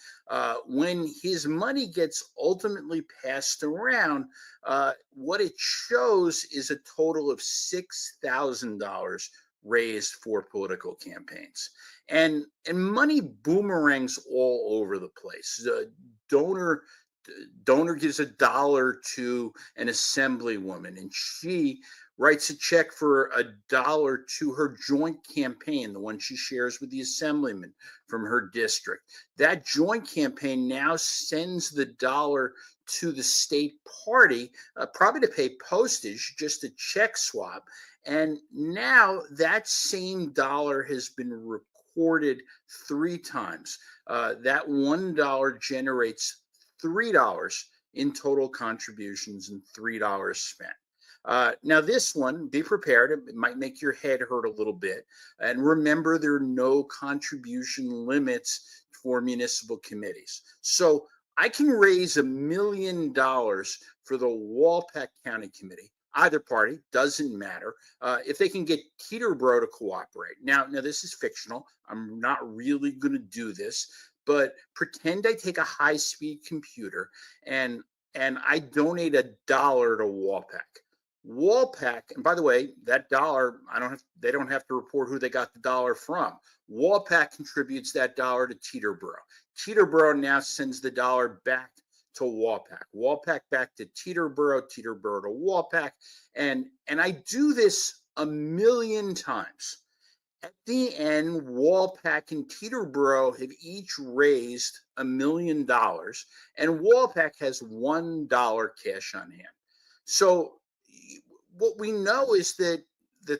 when his money gets ultimately passed around, what it shows is a total of $6,000 raised for political campaigns. And money boomerangs all over the place. Donor gives $1 to an assemblywoman, and she writes a check for $1 to her joint campaign, the one she shares with the assemblyman from her district. That joint campaign now sends the dollar to the state party, probably to pay postage, just a check swab. And now that same dollar has been recorded 3 times. That $1 generates $3 in total contributions and $3 spent. Now this one, be prepared. It might make your head hurt a little bit. And remember, there are no contribution limits for municipal committees. So I can raise $1 million for the Walpack County Committee. Either party, doesn't matter, if they can get Teterboro to cooperate. Now this is fictional. I'm not really going to do this, but pretend I take a high-speed computer and I donate $1 to Walpack. Walpack, and by the way, that dollar, they don't have to report who they got the dollar from. Walpack contributes that dollar to Teterboro. Teterboro now sends the dollar back to Walpack, Walpack back to Teterboro, Teterboro to Walpack, and I do this 1 million times. At the end, Walpack and Teterboro have each raised $1 million, and Walpack has $1 cash on hand. So what we know is that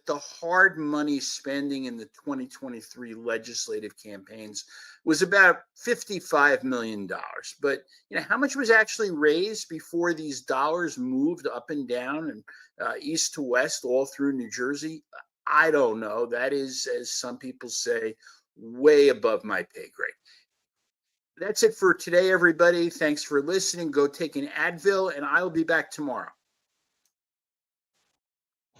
the hard money spending in the 2023 legislative campaigns was about $55 million. But how much was actually raised before these dollars moved up and down and east to west all through New Jersey? I don't know. That is, as some people say, way above my pay grade. That's it for today, everybody. Thanks for listening. Go take an Advil, and I'll be back tomorrow.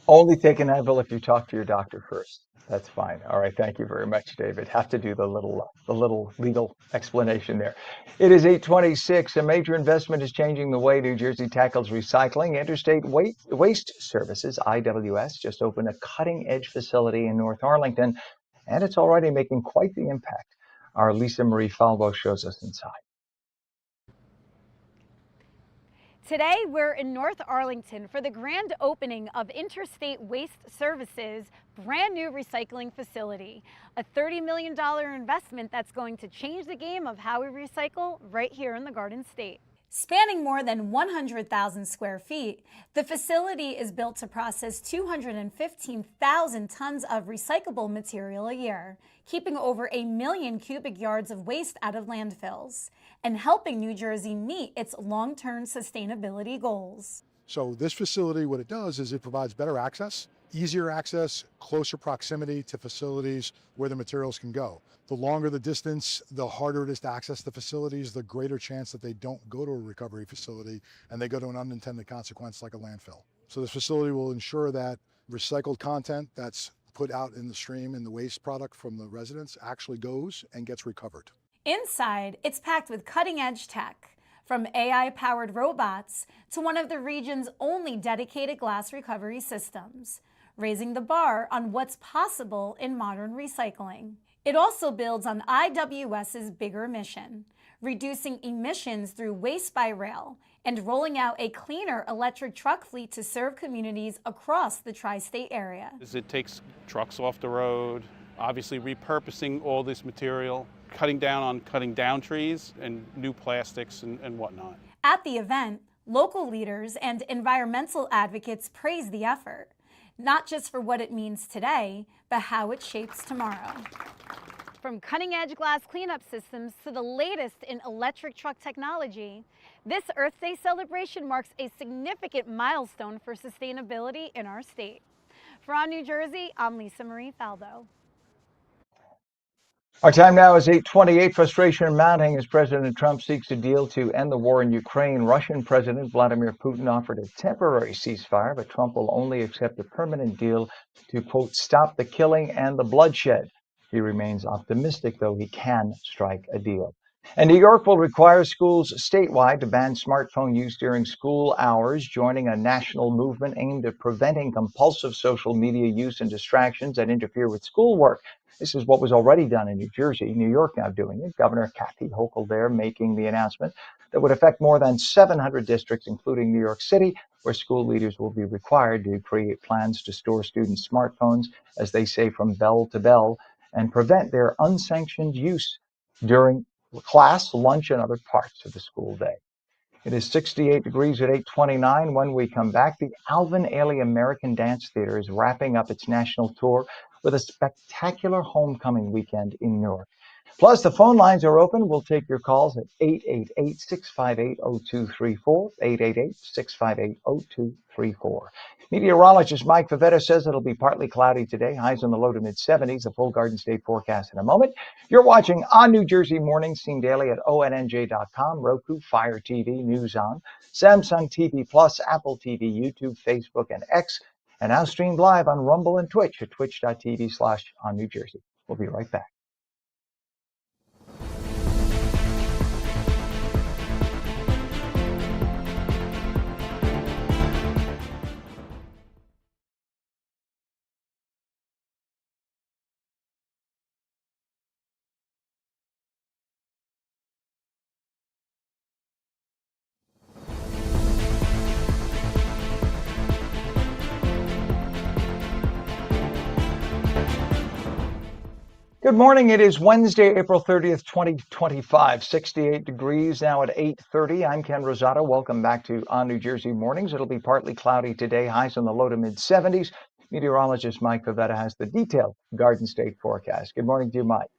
Only take an Advil if you talk to your doctor first. That's fine. All right. Thank you very much, David. Have to do the little legal explanation there. It is 8:26. A major investment is changing the way New Jersey tackles recycling. Interstate Waste Services, IWS, just opened a cutting-edge facility in North Arlington, and it's already making quite the impact. Our Lisa Marie Falvo shows us inside. Today, we're in North Arlington for the grand opening of Interstate Waste Services' brand new recycling facility, a $30 million investment that's going to change the game of how we recycle right here in the Garden State. Spanning more than 100,000 square feet, the facility is built to process 215,000 tons of recyclable material a year, keeping over 1 million cubic yards of waste out of landfills, and helping New Jersey meet its long-term sustainability goals. So this facility, what it does is it provides better access, easier access, closer proximity to facilities where the materials can go. The longer the distance, the harder it is to access the facilities, the greater chance that they don't go to a recovery facility and they go to an unintended consequence like a landfill. So this facility will ensure that recycled content that's put out in the stream in the waste product from the residents actually goes and gets recovered. Inside, it's packed with cutting-edge tech, from AI-powered robots to one of the region's only dedicated glass recovery systems, raising the bar on what's possible in modern recycling. It also builds on IWS's bigger mission, reducing emissions through waste by rail and rolling out a cleaner electric truck fleet to serve communities across the tri-state area. It takes trucks off the road, obviously repurposing all this material, cutting down trees and new plastics and whatnot. At the event, local leaders and environmental advocates praise the effort, not just for what it means today, but how it shapes tomorrow. From cutting-edge glass cleanup systems to the latest in electric truck technology, this Earth Day celebration marks a significant milestone for sustainability in our state. For ONNJ New Jersey, I'm Lisa Marie Faldo. Our time now is 8:28. Frustration mounting as President Trump seeks a deal to end the war in Ukraine. Russian President Vladimir Putin offered a temporary ceasefire, but Trump will only accept a permanent deal to, quote, stop the killing and the bloodshed. He remains optimistic, though he can strike a deal. And New York will require schools statewide to ban smartphone use during school hours, joining a national movement aimed at preventing compulsive social media use and distractions that interfere with schoolwork. This is what was already done in New Jersey. New York now doing it. Governor Kathy Hochul there making the announcement that would affect more than 700 districts, including New York City, where school leaders will be required to create plans to store students' smartphones, as they say, from bell to bell, and prevent their unsanctioned use during class, lunch, and other parts of the school day. It is 68 degrees at 8:29. When we come back, the Alvin Ailey American Dance Theater is wrapping up its national tour with a spectacular homecoming weekend in Newark. Plus, the phone lines are open. We'll take your calls at 888-658-0234, 888-658-0234. Meteorologist Mike Favetta says it'll be partly cloudy today, highs in the low to mid-70s, a full Garden State forecast in a moment. You're watching On New Jersey Mornings, seen daily at ONNJ.com, Roku, Fire TV, News On, Samsung TV Plus, Apple TV, YouTube, Facebook, and X, and now streamed live on Rumble and Twitch at twitch.tv/On New Jersey. We'll be right back. Good morning. It is Wednesday, April 30th, 2025, 68 degrees now at 8:30. I'm Ken Rosato. Welcome back to On New Jersey Mornings. It'll be partly cloudy today, highs in the low to mid-70s. Meteorologist Mike Favetta has the detailed Garden State forecast. Good morning to you, Mike.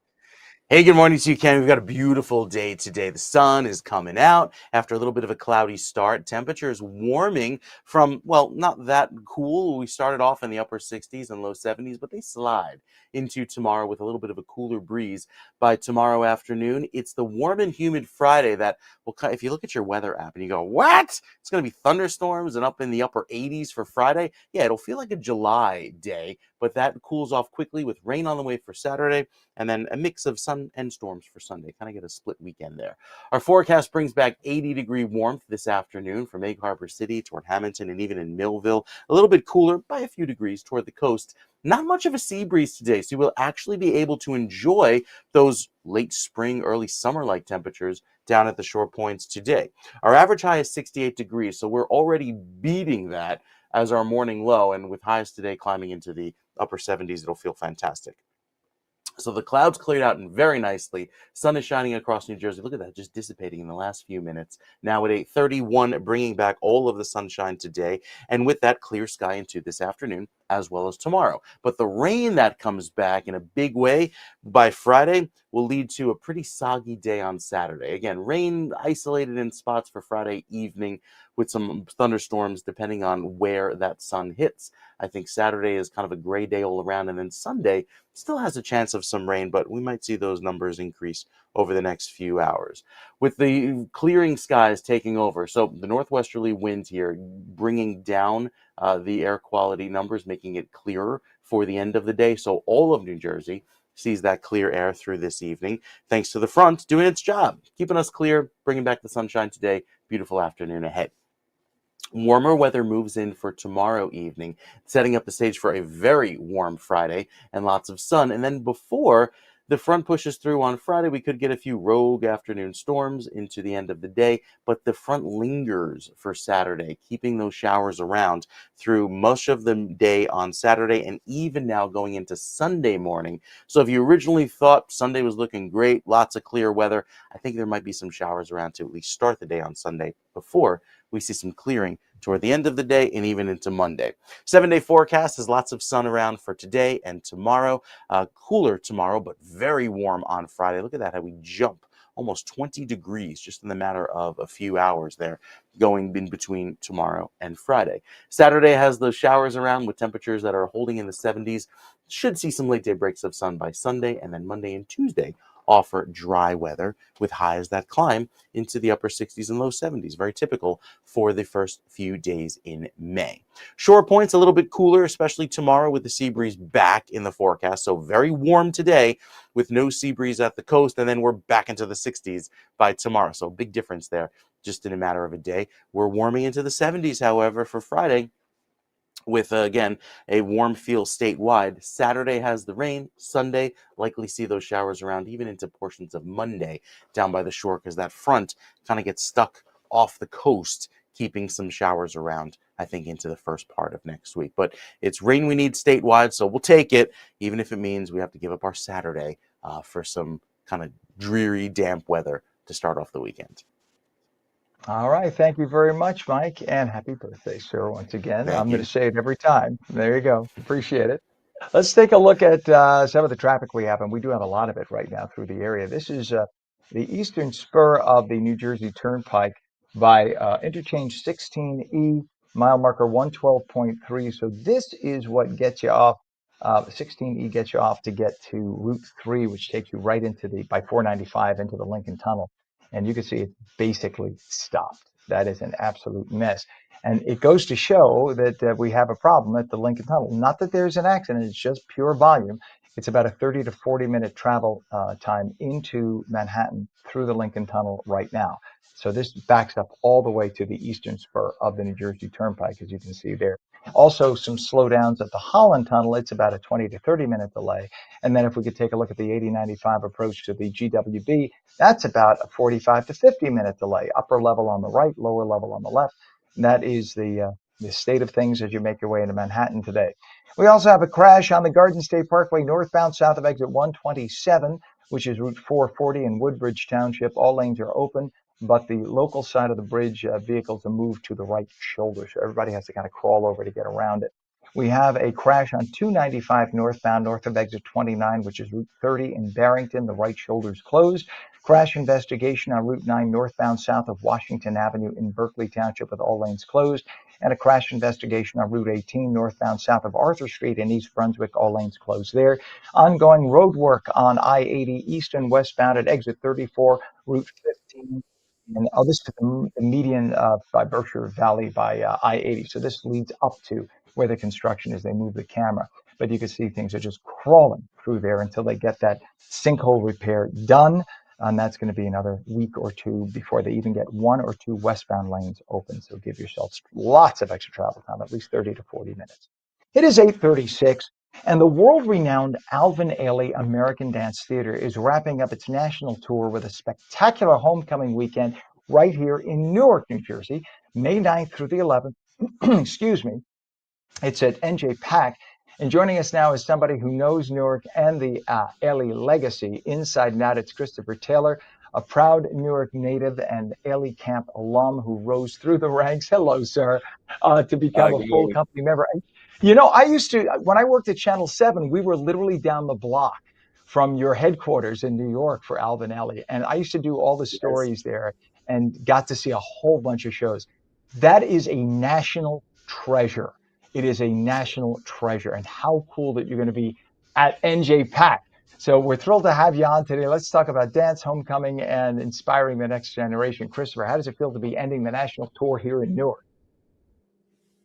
Hey, good morning to you, Ken. We've got a beautiful day today. The sun is coming out after a little bit of a cloudy start. Temperature is warming from, well, not that cool. We started off in the upper 60s and low 70s, but they slide into tomorrow with a little bit of a cooler breeze. By tomorrow afternoon, it's the warm and humid Friday that will, if you look at your weather app and you go, what? It's going to be thunderstorms and up in the upper 80s for Friday. Yeah, it'll feel like a July day, but that cools off quickly with rain on the way for Saturday, and then a mix of sun and storms for Sunday. Kind of get a split weekend there. Our forecast brings back 80-degree warmth this afternoon from Egg Harbor City toward Hamilton and even in Millville. A little bit cooler by a few degrees toward the coast. Not much of a sea breeze today, so you will actually be able to enjoy those late spring, early summer-like temperatures down at the shore points today. Our average high is 68 degrees, so we're already beating that as our morning low, and with highs today climbing into the upper 70s, it'll feel fantastic. So the clouds cleared out very nicely. Sun is shining across New Jersey. Look at that, just dissipating in the last few minutes. Now at 8:31, bringing back all of the sunshine today. And with that, clear sky into this afternoon as well as tomorrow. But the rain that comes back in a big way by Friday will lead to a pretty soggy day on Saturday. Again, rain isolated in spots for Friday evening with some thunderstorms depending on where that sun hits. I think Saturday is kind of a gray day all around, and then Sunday still has a chance of some rain, but we might see those numbers increase over the next few hours. With the clearing skies taking over, so the northwesterly wind here bringing down the air quality numbers, making it clearer for the end of the day. So all of New Jersey sees that clear air through this evening, thanks to the front doing its job, keeping us clear, bringing back the sunshine today. Beautiful afternoon ahead. Warmer weather moves in for tomorrow evening, setting up the stage for a very warm Friday and lots of sun. And then before the front pushes through on Friday, we could get a few rogue afternoon storms into the end of the day, but the front lingers for Saturday, keeping those showers around through much of the day on Saturday and even now going into Sunday morning. So if you originally thought Sunday was looking great, lots of clear weather, I think there might be some showers around to at least start the day on Sunday before we see some clearing toward the end of the day and even into Monday. 7-day forecast has lots of sun around for today and tomorrow. Cooler tomorrow, but very warm on Friday. Look at that, how we jump almost 20 degrees just in the matter of a few hours there, going in between tomorrow and Friday. Saturday has those showers around with temperatures that are holding in the 70s. Should see some late day breaks of sun by Sunday, and then Monday and Tuesday offer dry weather with highs that climb into the upper 60s and low 70s. Very typical for the first few days in May. Shore points a little bit cooler, especially tomorrow with the sea breeze back in the forecast. So very warm today with no sea breeze at the coast, and then we're back into the 60s by tomorrow. So big difference there just in a matter of a day. We're warming into the 70s, however, for Friday, with, again, a warm feel statewide. Saturday has the rain. Sunday, likely see those showers around even into portions of Monday down by the shore, because that front kind of gets stuck off the coast, keeping some showers around, I think, into the first part of next week. But it's rain we need statewide, so we'll take it, even if it means we have to give up our Saturday for some kind of dreary, damp weather to start off the weekend. All right. Thank you very much, Mike. And happy birthday, sir, once again. Thank I'm going you. to say it every time. There you go. Appreciate it. Let's take a look at some of the traffic we have, and we do have a lot of it right now through the area. This is the eastern spur of the New Jersey Turnpike by interchange 16E, mile marker 112.3. So this is what gets you off. 16E gets you off to get to Route 3, which takes you right into by 495 into the Lincoln Tunnel. And you can see it's basically stopped. That is an absolute mess. And it goes to show that we have a problem at the Lincoln Tunnel. Not that there's an accident, it's just pure volume. It's about a 30 to 40 minute travel time into Manhattan through the Lincoln Tunnel right now. So this backs up all the way to the eastern spur of the New Jersey Turnpike, as you can see there. Also, some slowdowns at the Holland Tunnel. It's about a 20 to 30 minute delay. And then if we could take a look at the 8095 approach to the GWB, that's about a 45 to 50 minute delay. Upper level on the right, lower level on the left. And that is the state of things as you make your way into Manhattan today. We also have a crash on the Garden State Parkway northbound south of exit 127, which is Route 440 in Woodbridge Township. All lanes are open, but the local side of the bridge, vehicles are moved to the right shoulder. So everybody has to kind of crawl over to get around it. We have a crash on 295 northbound north of exit 29, which is Route 30 in Barrington. The right shoulder is closed. Crash investigation on Route 9 northbound south of Washington Avenue in Berkeley Township with all lanes closed. And a crash investigation on Route 18 northbound south of Arthur Street in East Brunswick, all lanes closed there. Ongoing road work on I-80 east and westbound at exit 34, Route 15. And this is the median by Berkshire Valley by I-80. So this leads up to where the construction is. They move the camera, but you can see things are just crawling through there until they get that sinkhole repair done. And that's going to be another week or two before they even get one or two westbound lanes open. So give yourselves lots of extra travel time, at least 30 to 40 minutes. It is 8:36, and the world-renowned Alvin Ailey American Dance Theater is wrapping up its national tour with a spectacular homecoming weekend right here in Newark, New Jersey, May 9th through the 11th. Excuse me. It's at ONNJ Pack. And joining us now is somebody who knows Newark and the Ailey legacy inside and out. It's Christopher Taylor, a proud Newark native and Ailey Camp alum who rose through the ranks. Hello, sir, to become a full company member. You know, I used to, when I worked at Channel 7, we were literally down the block from your headquarters in New York for Alvin Ailey. And I used to do all the stories there and got to see a whole bunch of shows. That is a national treasure. It is a national treasure. And how cool that you're going to be at ONNJ Pack. So we're thrilled to have you on today. Let's talk about dance, homecoming, and inspiring the next generation. Christopher, how does it feel to be ending the national tour here in Newark?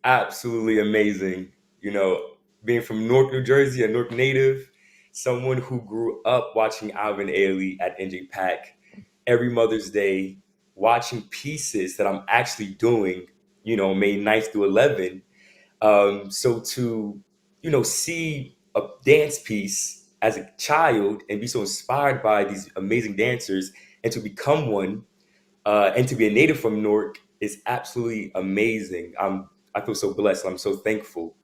Absolutely amazing. You know, being from Newark, New Jersey, a Newark native, someone who grew up watching Alvin Ailey at ONNJ Pack every Mother's Day, watching pieces that I'm actually doing, you know, May 9th through 11th. So to, you know, see a dance piece as a child and be so inspired by these amazing dancers and to become one and to be a native from Newark is absolutely amazing. I feel so blessed. I'm so thankful.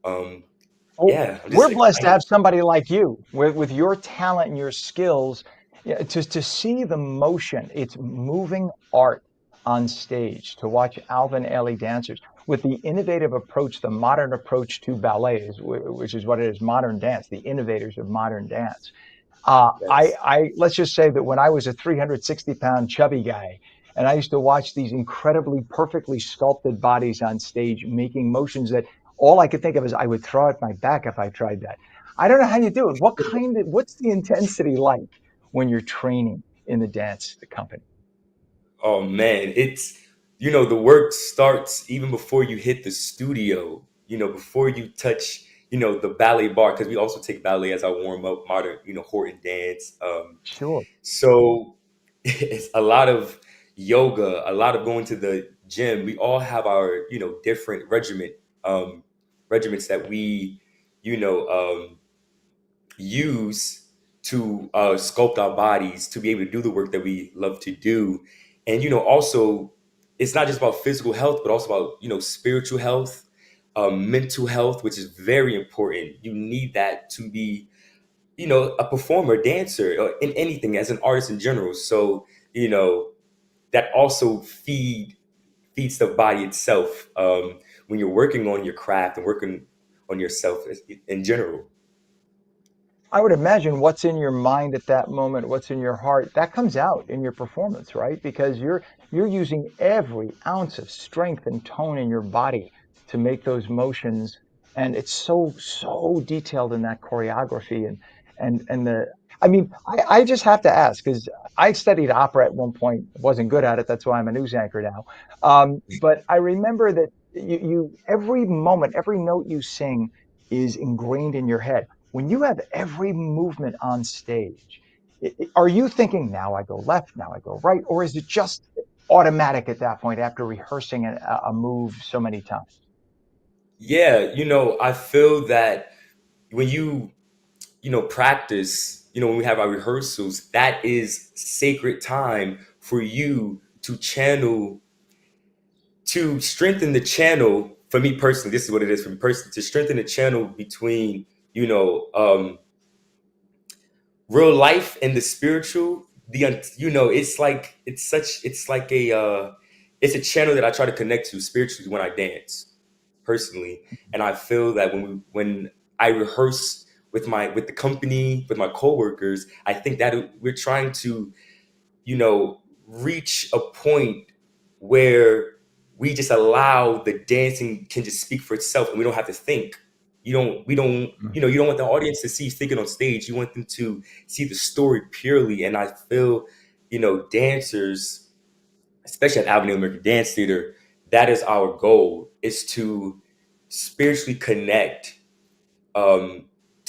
Yeah, I'm just We're blessed to excited. have somebody like you with your talent and your skills to see the motion. It's moving art on stage, to watch Alvin Ailey dancers with the innovative approach, the modern approach to ballet, which is what it is, modern dance, the innovators of modern dance. Yes. Let's just say that when I was a 360-pound chubby guy, and I used to watch these incredibly perfectly sculpted bodies on stage making motions that all I could think of is I would throw out my back if I tried that. I don't know how you do it. What's the intensity like when you're training in the dance company? Oh man, it's the work starts even before you hit the studio. Before you touch the ballet bar, because we also take ballet as our warm up, modern Horton dance. Sure. So it's a lot of yoga, a lot of going to the gym. We all have our different regiments that we you know use to sculpt our bodies to be able to do the work that we love to do. And also, it's not just about physical health, but also about spiritual health, mental health, which is very important. You need that to be a performer, dancer, or in anything as an artist in general. So that also feeds the body itself, when you're working on your craft and working on yourself in general. I would imagine what's in your mind at that moment, what's in your heart, that comes out in your performance, right? Because you're using every ounce of strength and tone in your body to make those motions, and it's so detailed in that choreography and the. I mean, I just have to ask because I studied opera at one point, wasn't good at it. That's why I'm a news anchor now. But I remember that you every moment, every note you sing is ingrained in your head when you have every movement on stage. Are you thinking now I go left, now I go right, or is it just automatic at that point after rehearsing a move so many times? Yeah, I feel that when you practice, when we have our rehearsals, that is sacred time for you to channel, to strengthen the channel. For me personally, this is what it is for me personally, to strengthen the channel between, you know, um, real life and the spiritual. It's a channel that I try to connect to spiritually when I dance personally. And I feel that when I rehearse with the company, with my coworkers, I think that we're trying to reach a point where we just allow the dancing can just speak for itself, and we don't have to think. You don't want the audience to see you thinking on stage. You want them to see the story purely. And I feel, dancers, especially at Avenue American Dance Theater, that is our goal, is to spiritually connect, to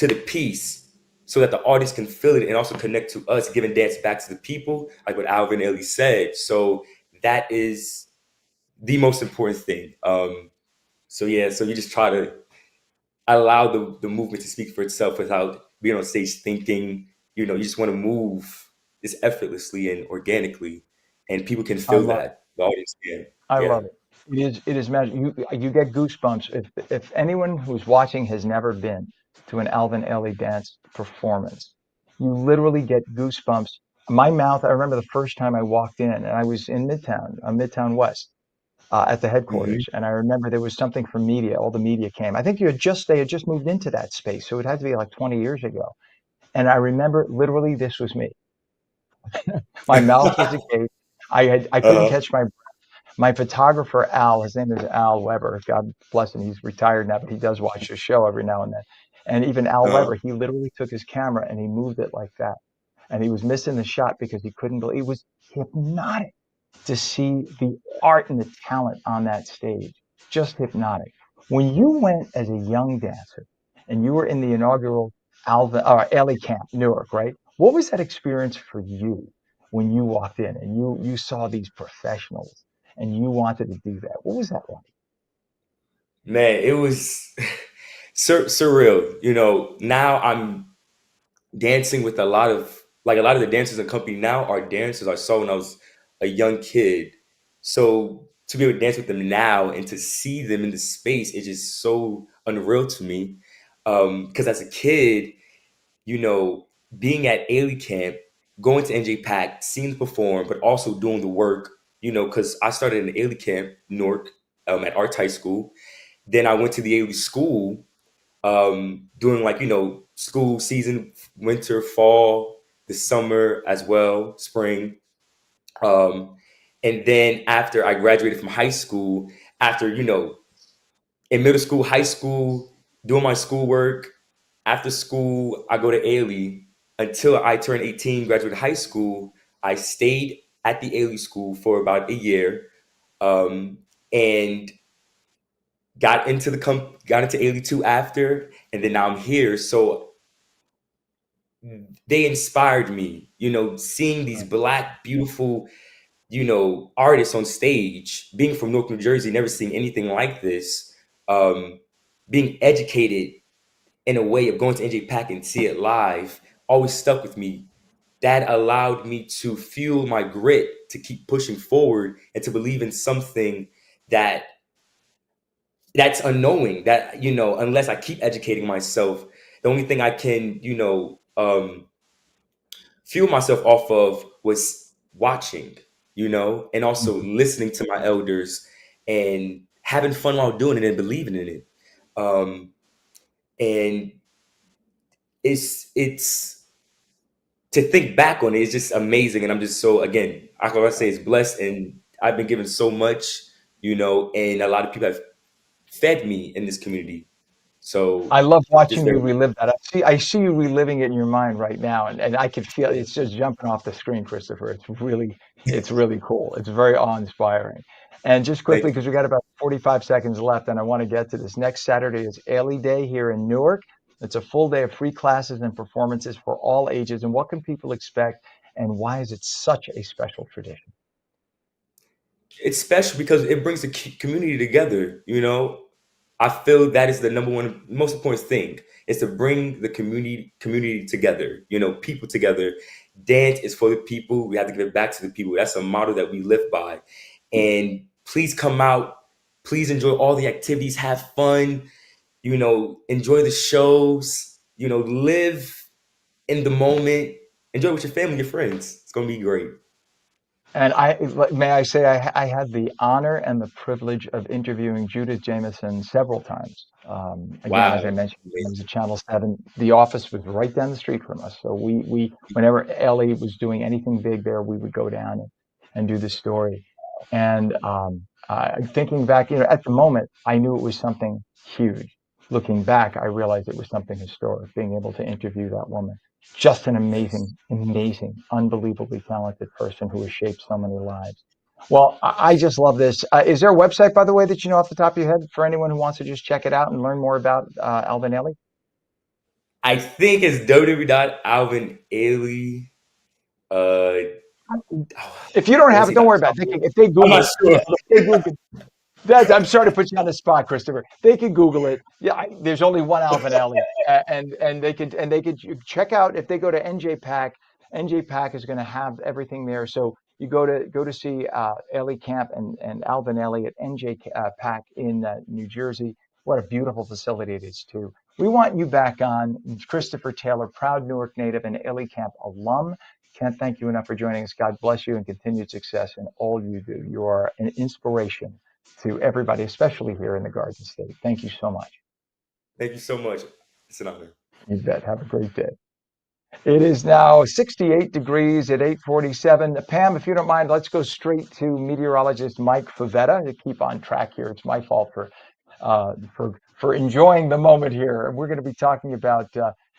the piece, so that the audience can feel it and also connect to us, giving dance back to the people, like what Alvin Ailey said. So that is the most important thing. So yeah, so you just try to allow the movement to speak for itself without being on stage thinking. You just want to move this effortlessly and organically, and people can I feel love it. that. The audience can. I Yeah. love it. It is magic. You get goosebumps. If anyone who's watching has never been to an Alvin Ailey dance performance, you literally get goosebumps. My mouth, I remember the first time I walked in, and I was in Midtown, Midtown West, at the Hmm. headquarters, and I remember there was something for media. All the media came. I think they had just moved into that space, so it had to be like 20 years ago. And I remember literally this was me. My mouth was agape. I couldn't Uh-huh. catch my photographer, Al, his name is Al Weber. God bless him. He's retired now, but he does watch the show every now and then. And even Al Uh-huh. Weber, he literally took his camera and he moved it like that. And he was missing the shot because he couldn't believe it was hypnotic to see the art and the talent on that stage. Just hypnotic. When you went as a young dancer and you were in the inaugural Ailey Camp, Newark, right? What was that experience for you when you walked in and you saw these professionals and you wanted to do that? What was that like? Man, it was surreal. Now I'm dancing with a lot of the dancers in the company now are dancers I saw when I was a young kid. So to be able to dance with them now and to see them in the space is just so unreal to me. Because as a kid, you know, being at Ailey Camp, going to NJ Pack, seeing them perform, but also doing the work, because I started in Ailey Camp, Newark, at Arts High School. Then I went to the Ailey School, doing school season winter, fall, the summer as well, spring. And then after I graduated from high school, after, in middle school, high school, doing my schoolwork, after school, I go to Ailey until I turned 18, graduated high school. I stayed at the Ailey school for about a year, and got into Ailey 2 after, and then now I'm here. So they inspired me, seeing these Black, beautiful, artists on stage, being from Newark, New Jersey, never seeing anything like this, being educated in a way of going to NJ Pack and see it live, always stuck with me. That allowed me to fuel my grit to keep pushing forward and to believe in something that's unknowing, that, unless I keep educating myself, the only thing I can, fuel myself off of was watching, and also listening to my elders and having fun while doing it and believing in it. And it's to think back on it, it's just amazing. And I'm just so, again, I can say it's blessed, and I've been given so much, and a lot of people have fed me in this community. So I love just watching you very, relive that. I see you reliving it in your mind right now, and I can feel it's just jumping off the screen, Christopher. It's really cool. It's very awe-inspiring. And just quickly, thank you. because we got about 45 seconds left, and I want to get to this. Next Saturday is Ailey Day here in Newark. It's a full day of free classes and performances for all ages. And what can people expect, and why is it such a special tradition? It's special because it brings the community together. I feel that is the number one most important thing, is to bring the community together, people together. Dance is for the people. We have to give it back to the people. That's a motto that we live by. And please come out. Please enjoy all the activities. Have fun. Enjoy the shows. Live in the moment. Enjoy with your family, your friends. It's gonna be great. And may I say, I had the honor and the privilege of interviewing Judith Jameson several times. Again, as I Wow. mentioned, it was at Channel 7. The office was right down the street from us. So whenever Ellie was doing anything big there, we would go down and do the story. And thinking back, at the moment, I knew it was something huge. Looking back, I realized it was something historic, being able to interview that woman. Just an amazing, amazing, unbelievably talented person who has shaped so many lives. Well, I just love this. Is there a website, by the way, that you know off the top of your head for anyone who wants to just check it out and learn more about Alvin Ailey? I think it's www.alvinailey. If you don't What was have it, he don't got? worry about it. If they I'm not Google sure. I'm sorry to put you on the spot, Christopher. They can Google it. Yeah, there's only one Alvin Ailey, and they could check out if they go to NJ Pack. NJ Pack is going to have everything there. So you go to see Ailey Camp and Alvin Ailey at NJ Pack in New Jersey. What a beautiful facility it is too. We want you back on. Christopher Taylor, proud Newark native and Ailey Camp alum. Can't thank you enough for joining us. God bless you and continued success in all you do. You are an inspiration to everybody, especially here in the Garden State. Thank you so much. Thank you so much. It's an honor. You bet. Have a great day. It is now 68 degrees at 8:47. Pam, if you don't mind, let's go straight to meteorologist Mike Favetta to keep on track here. It's my fault for enjoying the moment here. We're going to be talking about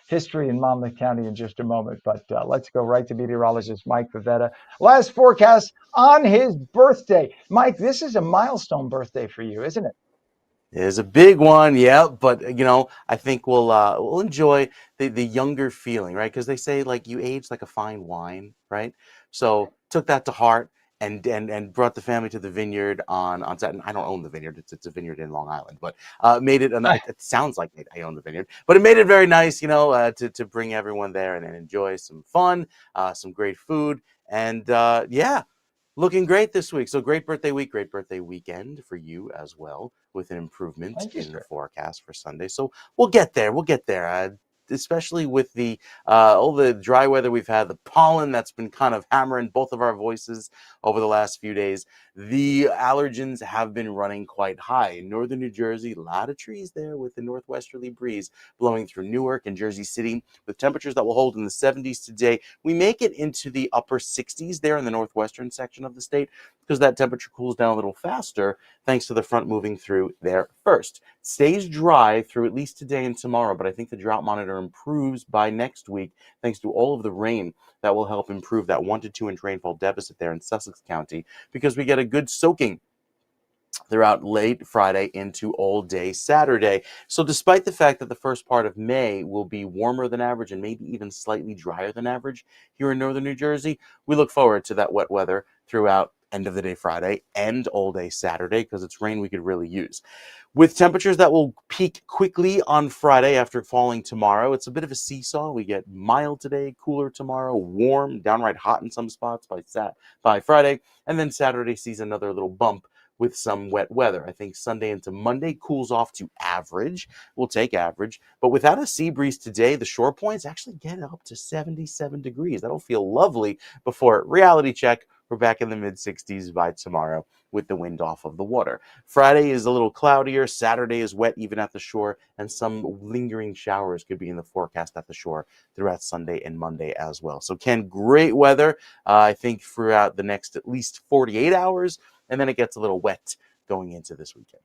history in Monmouth County in just a moment, but let's go right to meteorologist Mike Favetta. Last forecast on his birthday. Mike, this is a milestone birthday for you, isn't it? It is a big one, yeah. But I think we'll enjoy the younger feeling, right? Because they say like you age like a fine wine, right? So took that to heart and brought the family to the vineyard on Saturday. I don't own the vineyard; it's a vineyard in Long Island, but made it. It sounds like I own the vineyard, but it made it very nice, to bring everyone there and enjoy some fun, some great food, and yeah. Looking great this week. So great birthday week, great birthday weekend for you as well, with an improvement Thank you, in the sir. forecast for Sunday. So we'll get there. We'll get there. especially with the all the dry weather we've had, the pollen that's been kind of hammering both of our voices over the last few days. The allergens have been running quite high. In northern New Jersey, a lot of trees there with the northwesterly breeze blowing through Newark and Jersey City with temperatures that will hold in the 70s today. We make it into the upper 60s there in the northwestern section of the state because that temperature cools down a little faster thanks to the front moving through there first. Stays dry through at least today and tomorrow, but I think the drought monitor improves by next week thanks to all of the rain that will help improve that 1 to 2 inch rainfall deficit there in Sussex County because we get a good soaking throughout late Friday into all day Saturday. So despite the fact that the first part of May will be warmer than average and maybe even slightly drier than average here in northern New Jersey, we look forward to that wet weather throughout end of the day Friday and all day Saturday because it's rain we could really use. With temperatures that will peak quickly on Friday after falling tomorrow, it's a bit of a seesaw. We get mild today, cooler tomorrow, warm, downright hot in some spots by Friday, and then Saturday sees another little bump with some wet weather. I think Sunday into Monday cools off to average. We'll take average. But without a sea breeze today, the shore points actually get up to 77 degrees. That'll feel lovely before reality check. We're back in the mid-60s by tomorrow with the wind off of the water. Friday is a little cloudier. Saturday is wet even at the shore, and some lingering showers could be in the forecast at the shore throughout Sunday and Monday as well. So, Ken, great weather, I think, throughout the next at least 48 hours, and then it gets a little wet going into this weekend.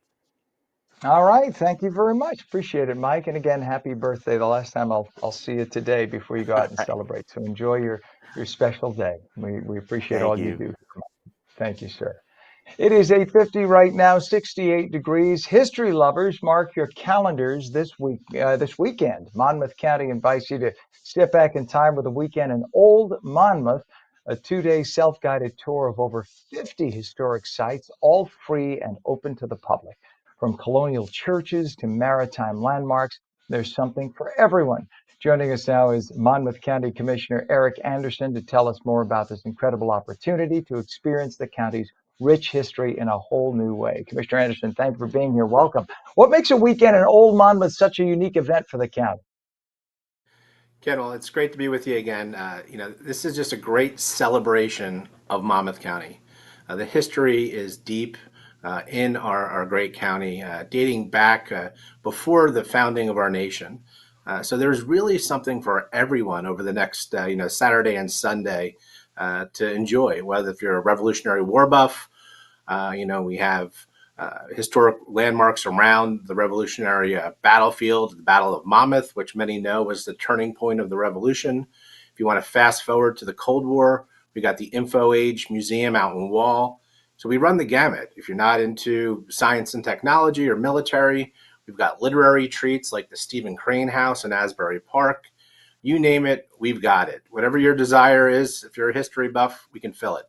All right. Thank you very much. Appreciate it, Mike. And again, happy birthday. The last time I'll see you today before you go out and celebrate. So enjoy your special day. We appreciate all you do. Thank you, sir. It is 8:50 right now, 68 degrees. History lovers, mark your calendars this weekend. Monmouth County invites you to sit back in time with a weekend in Old Monmouth, a 2-day self-guided tour of over 50 historic sites, all free and open to the public. From colonial churches to maritime landmarks, there's something for everyone. Joining us now is Monmouth County Commissioner Eric Anderson to tell us more about this incredible opportunity to experience the county's rich history in a whole new way. Commissioner Anderson, thank you for being here. Welcome. What makes a weekend in Old Monmouth such a unique event for the county? Ken, well, it's great to be with you again. This is just a great celebration of Monmouth County. The history is deep in our great county, dating back before the founding of our nation. So there's really something for everyone over the next, Saturday and Sunday to enjoy. Whether if you're a Revolutionary War buff, we have historic landmarks around the Revolutionary battlefield, the Battle of Monmouth, which many know was the turning point of the Revolution. If you want to fast forward to the Cold War, we got the Info Age Museum out in Wall. So we run the gamut. If you're not into science and technology or military, we've got literary treats like the Stephen Crane House in Asbury Park. You name it, we've got it. Whatever your desire is, if you're a history buff, we can fill it.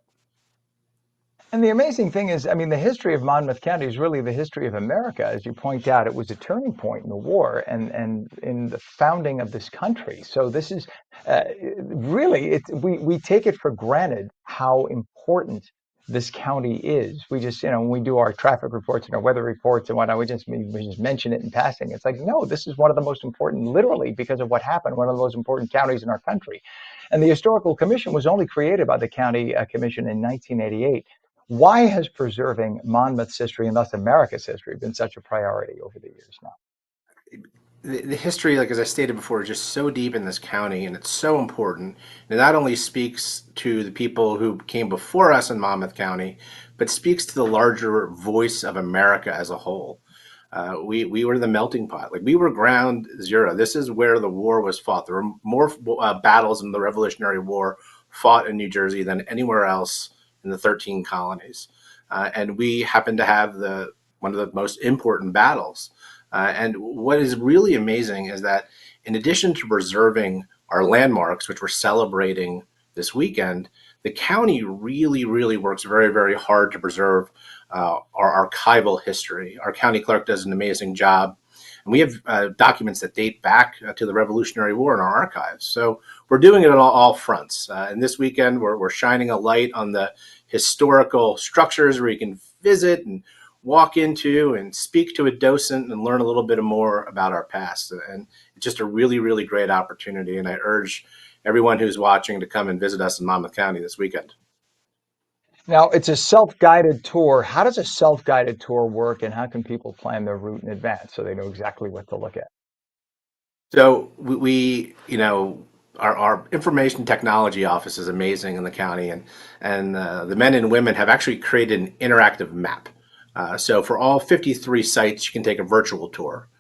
And the amazing thing is, the history of Monmouth County is really the history of America. As you point out, it was a turning point in the war and in the founding of this country. So this is really, we take it for granted how important this county is. We just, when we do our traffic reports and our weather reports and whatnot, we just mention it in passing. It's like, no, this is one of the most important, literally because of what happened, one of the most important counties in our country. And the Historical Commission was only created by the County Commission in 1988. Why has preserving Monmouth's history and thus America's history been such a priority over the years now? The history, like as I stated before, is just so deep in this county, and it's so important. It not only speaks to the people who came before us in Monmouth County, but speaks to the larger voice of America as a whole. We were the melting pot. Like, we were ground zero. This is where the war was fought. There were more battles in the Revolutionary War fought in New Jersey than anywhere else in the 13 colonies. And we happen to have one of the most important battles. And what is really amazing is that in addition to preserving our landmarks, which we're celebrating this weekend, the county really, really works very, very hard to preserve our archival history. Our county clerk does an amazing job. And we have documents that date back to the Revolutionary War in our archives. So we're doing it on all fronts. And this weekend, we're shining a light on the historical structures where you can visit, and walk into and speak to a docent and learn a little bit more about our past. And it's just a really, really great opportunity. And I urge everyone who's watching to come and visit us in Monmouth County this weekend. Now, it's a self-guided tour. How does a self-guided tour work, and how can people plan their route in advance so they know exactly what to look at? So our information technology office is amazing in the county, and the men and women have actually created an interactive map. So for all 53 sites, you can take a virtual tour.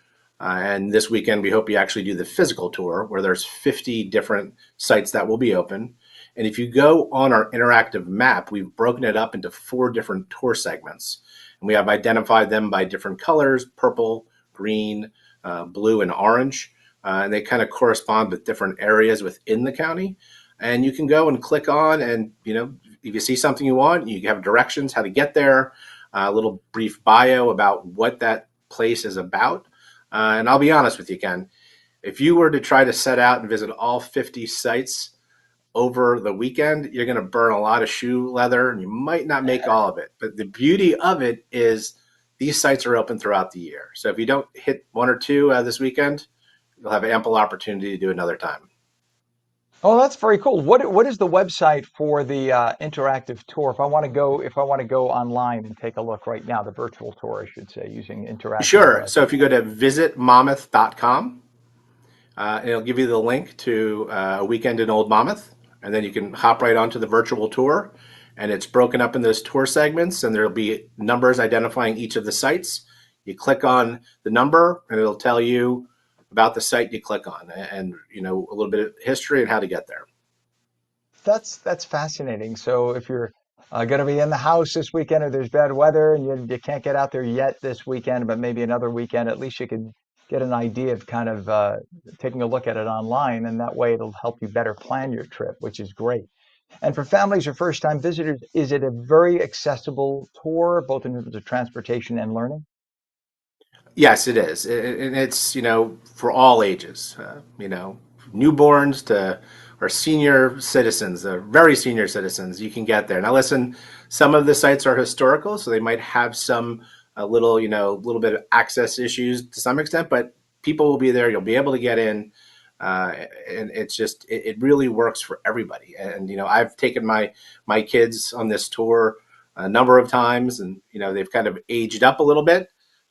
And this weekend, we hope you actually do the physical tour, where there's 50 different sites that will be open. And if you go on our interactive map, we've broken it up into 4 different tour segments. And we have identified them by different colors: purple, green, blue, and orange. And they kind of correspond with different areas within the county. And you can go and click on, and if you see something you want, you have directions how to get there, a little brief bio about what that place is about. And I'll be honest with you, Ken, if you were to try to set out and visit all 50 sites over the weekend, you're going to burn a lot of shoe leather, and you might not make all of it. But the beauty of it is these sites are open throughout the year. So if you don't hit 1 or 2 this weekend, you'll have ample opportunity to do another time. Oh, that's very cool. What is the website for the interactive tour? If I want to go online and take a look right now, the virtual tour, I should say, using interactive. Sure. So if you go to visitmonmouth.com, it'll give you the link to a weekend in Old Monmouth, and then you can hop right onto the virtual tour, and it's broken up in those tour segments, and there'll be numbers identifying each of the sites. You click on the number, and it'll tell you about the site you click on, and a little bit of history and how to get there. That's fascinating. So if you're going to be in the house this weekend, or there's bad weather and you can't get out there yet this weekend, but maybe another weekend, at least you could get an idea of kind of taking a look at it online, and that way it'll help you better plan your trip, which is great. And for families or first-time visitors, is it a very accessible tour, both in terms of transportation and learning? Yes, it is. And it's, for all ages, newborns to or senior citizens, very senior citizens, you can get there. Now, listen, some of the sites are historical, so they might have some little bit of access issues to some extent, but people will be there. You'll be able to get in. And it's just, it really works for everybody. And, I've taken my kids on this tour a number of times, and, they've kind of aged up a little bit.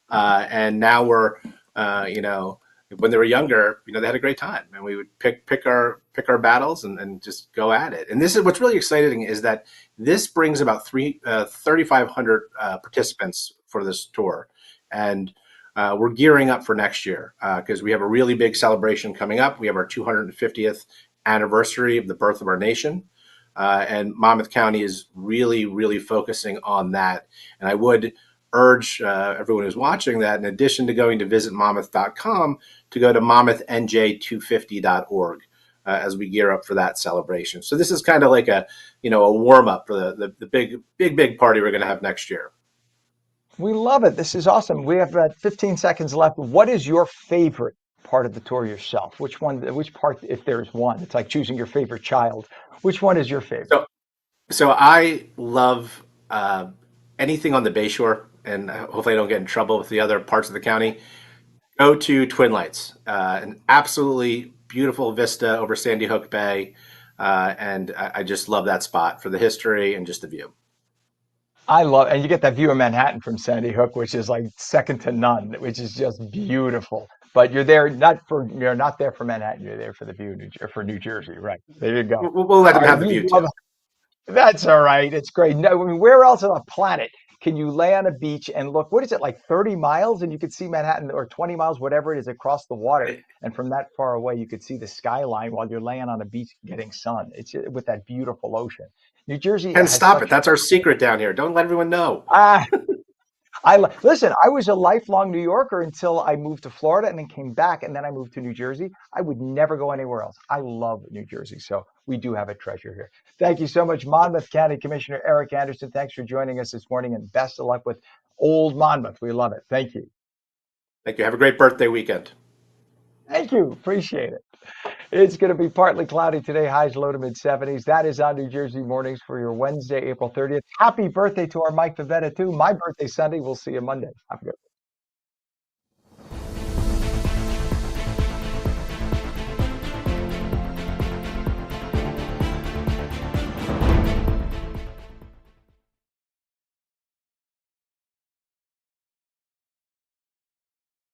And now we're, when they were younger, they had a great time, and we would pick our battles and just go at it. And this is what's really exciting, is that this brings about 3,500 participants for this tour, and we're gearing up for next year because we have a really big celebration coming up. We have our 250th anniversary of the birth of our nation. And Monmouth County is really, really focusing on that. And I would urge everyone who's watching that, in addition to going to visitmonmouth.com, to go to monmouthNJ250.org as we gear up for that celebration. So this is kind of like a warm up for the big party we're going to have next year. We love it. This is awesome. We have about 15 seconds left. What is your favorite part of the tour yourself? Which part, if there's one? It's like choosing your favorite child. Which one is your favorite? So I love anything on the Bayshore, and hopefully I don't get in trouble with the other parts of the county. Go to Twin Lights, an absolutely beautiful vista over Sandy Hook Bay, and I just love that spot for the history and just the view. And you get that view of Manhattan from Sandy Hook, which is like second to none, which is just beautiful. But you're not there for Manhattan. You're there for the view for New Jersey, right? There you go. We'll let them have the view too. That's all right. It's great. No, I mean, where else on the planet can you lay on a beach and look? What is it, like 30 miles, and you could see Manhattan, or 20 miles, whatever it is, across the water, and from that far away you could see the skyline while you're laying on a beach getting sun. It's with that beautiful ocean. New Jersey. And stop it. That's our secret down here. Don't let everyone know. Listen, I was a lifelong New Yorker until I moved to Florida and then came back, and then I moved to New Jersey. I would never go anywhere else. I love New Jersey, so we do have a treasure here. Thank you so much, Monmouth County Commissioner Eric Anderson. Thanks for joining us this morning, and best of luck with Old Monmouth. We love it. Thank you. Thank you. Have a great birthday weekend. Thank you. Appreciate it. It's going to be partly cloudy today, highs low to mid 70s. That is on New Jersey Mornings for your Wednesday, April 30th. Happy birthday to our Mike Favetta, too. My birthday Sunday. We'll see you Monday. Have a good one.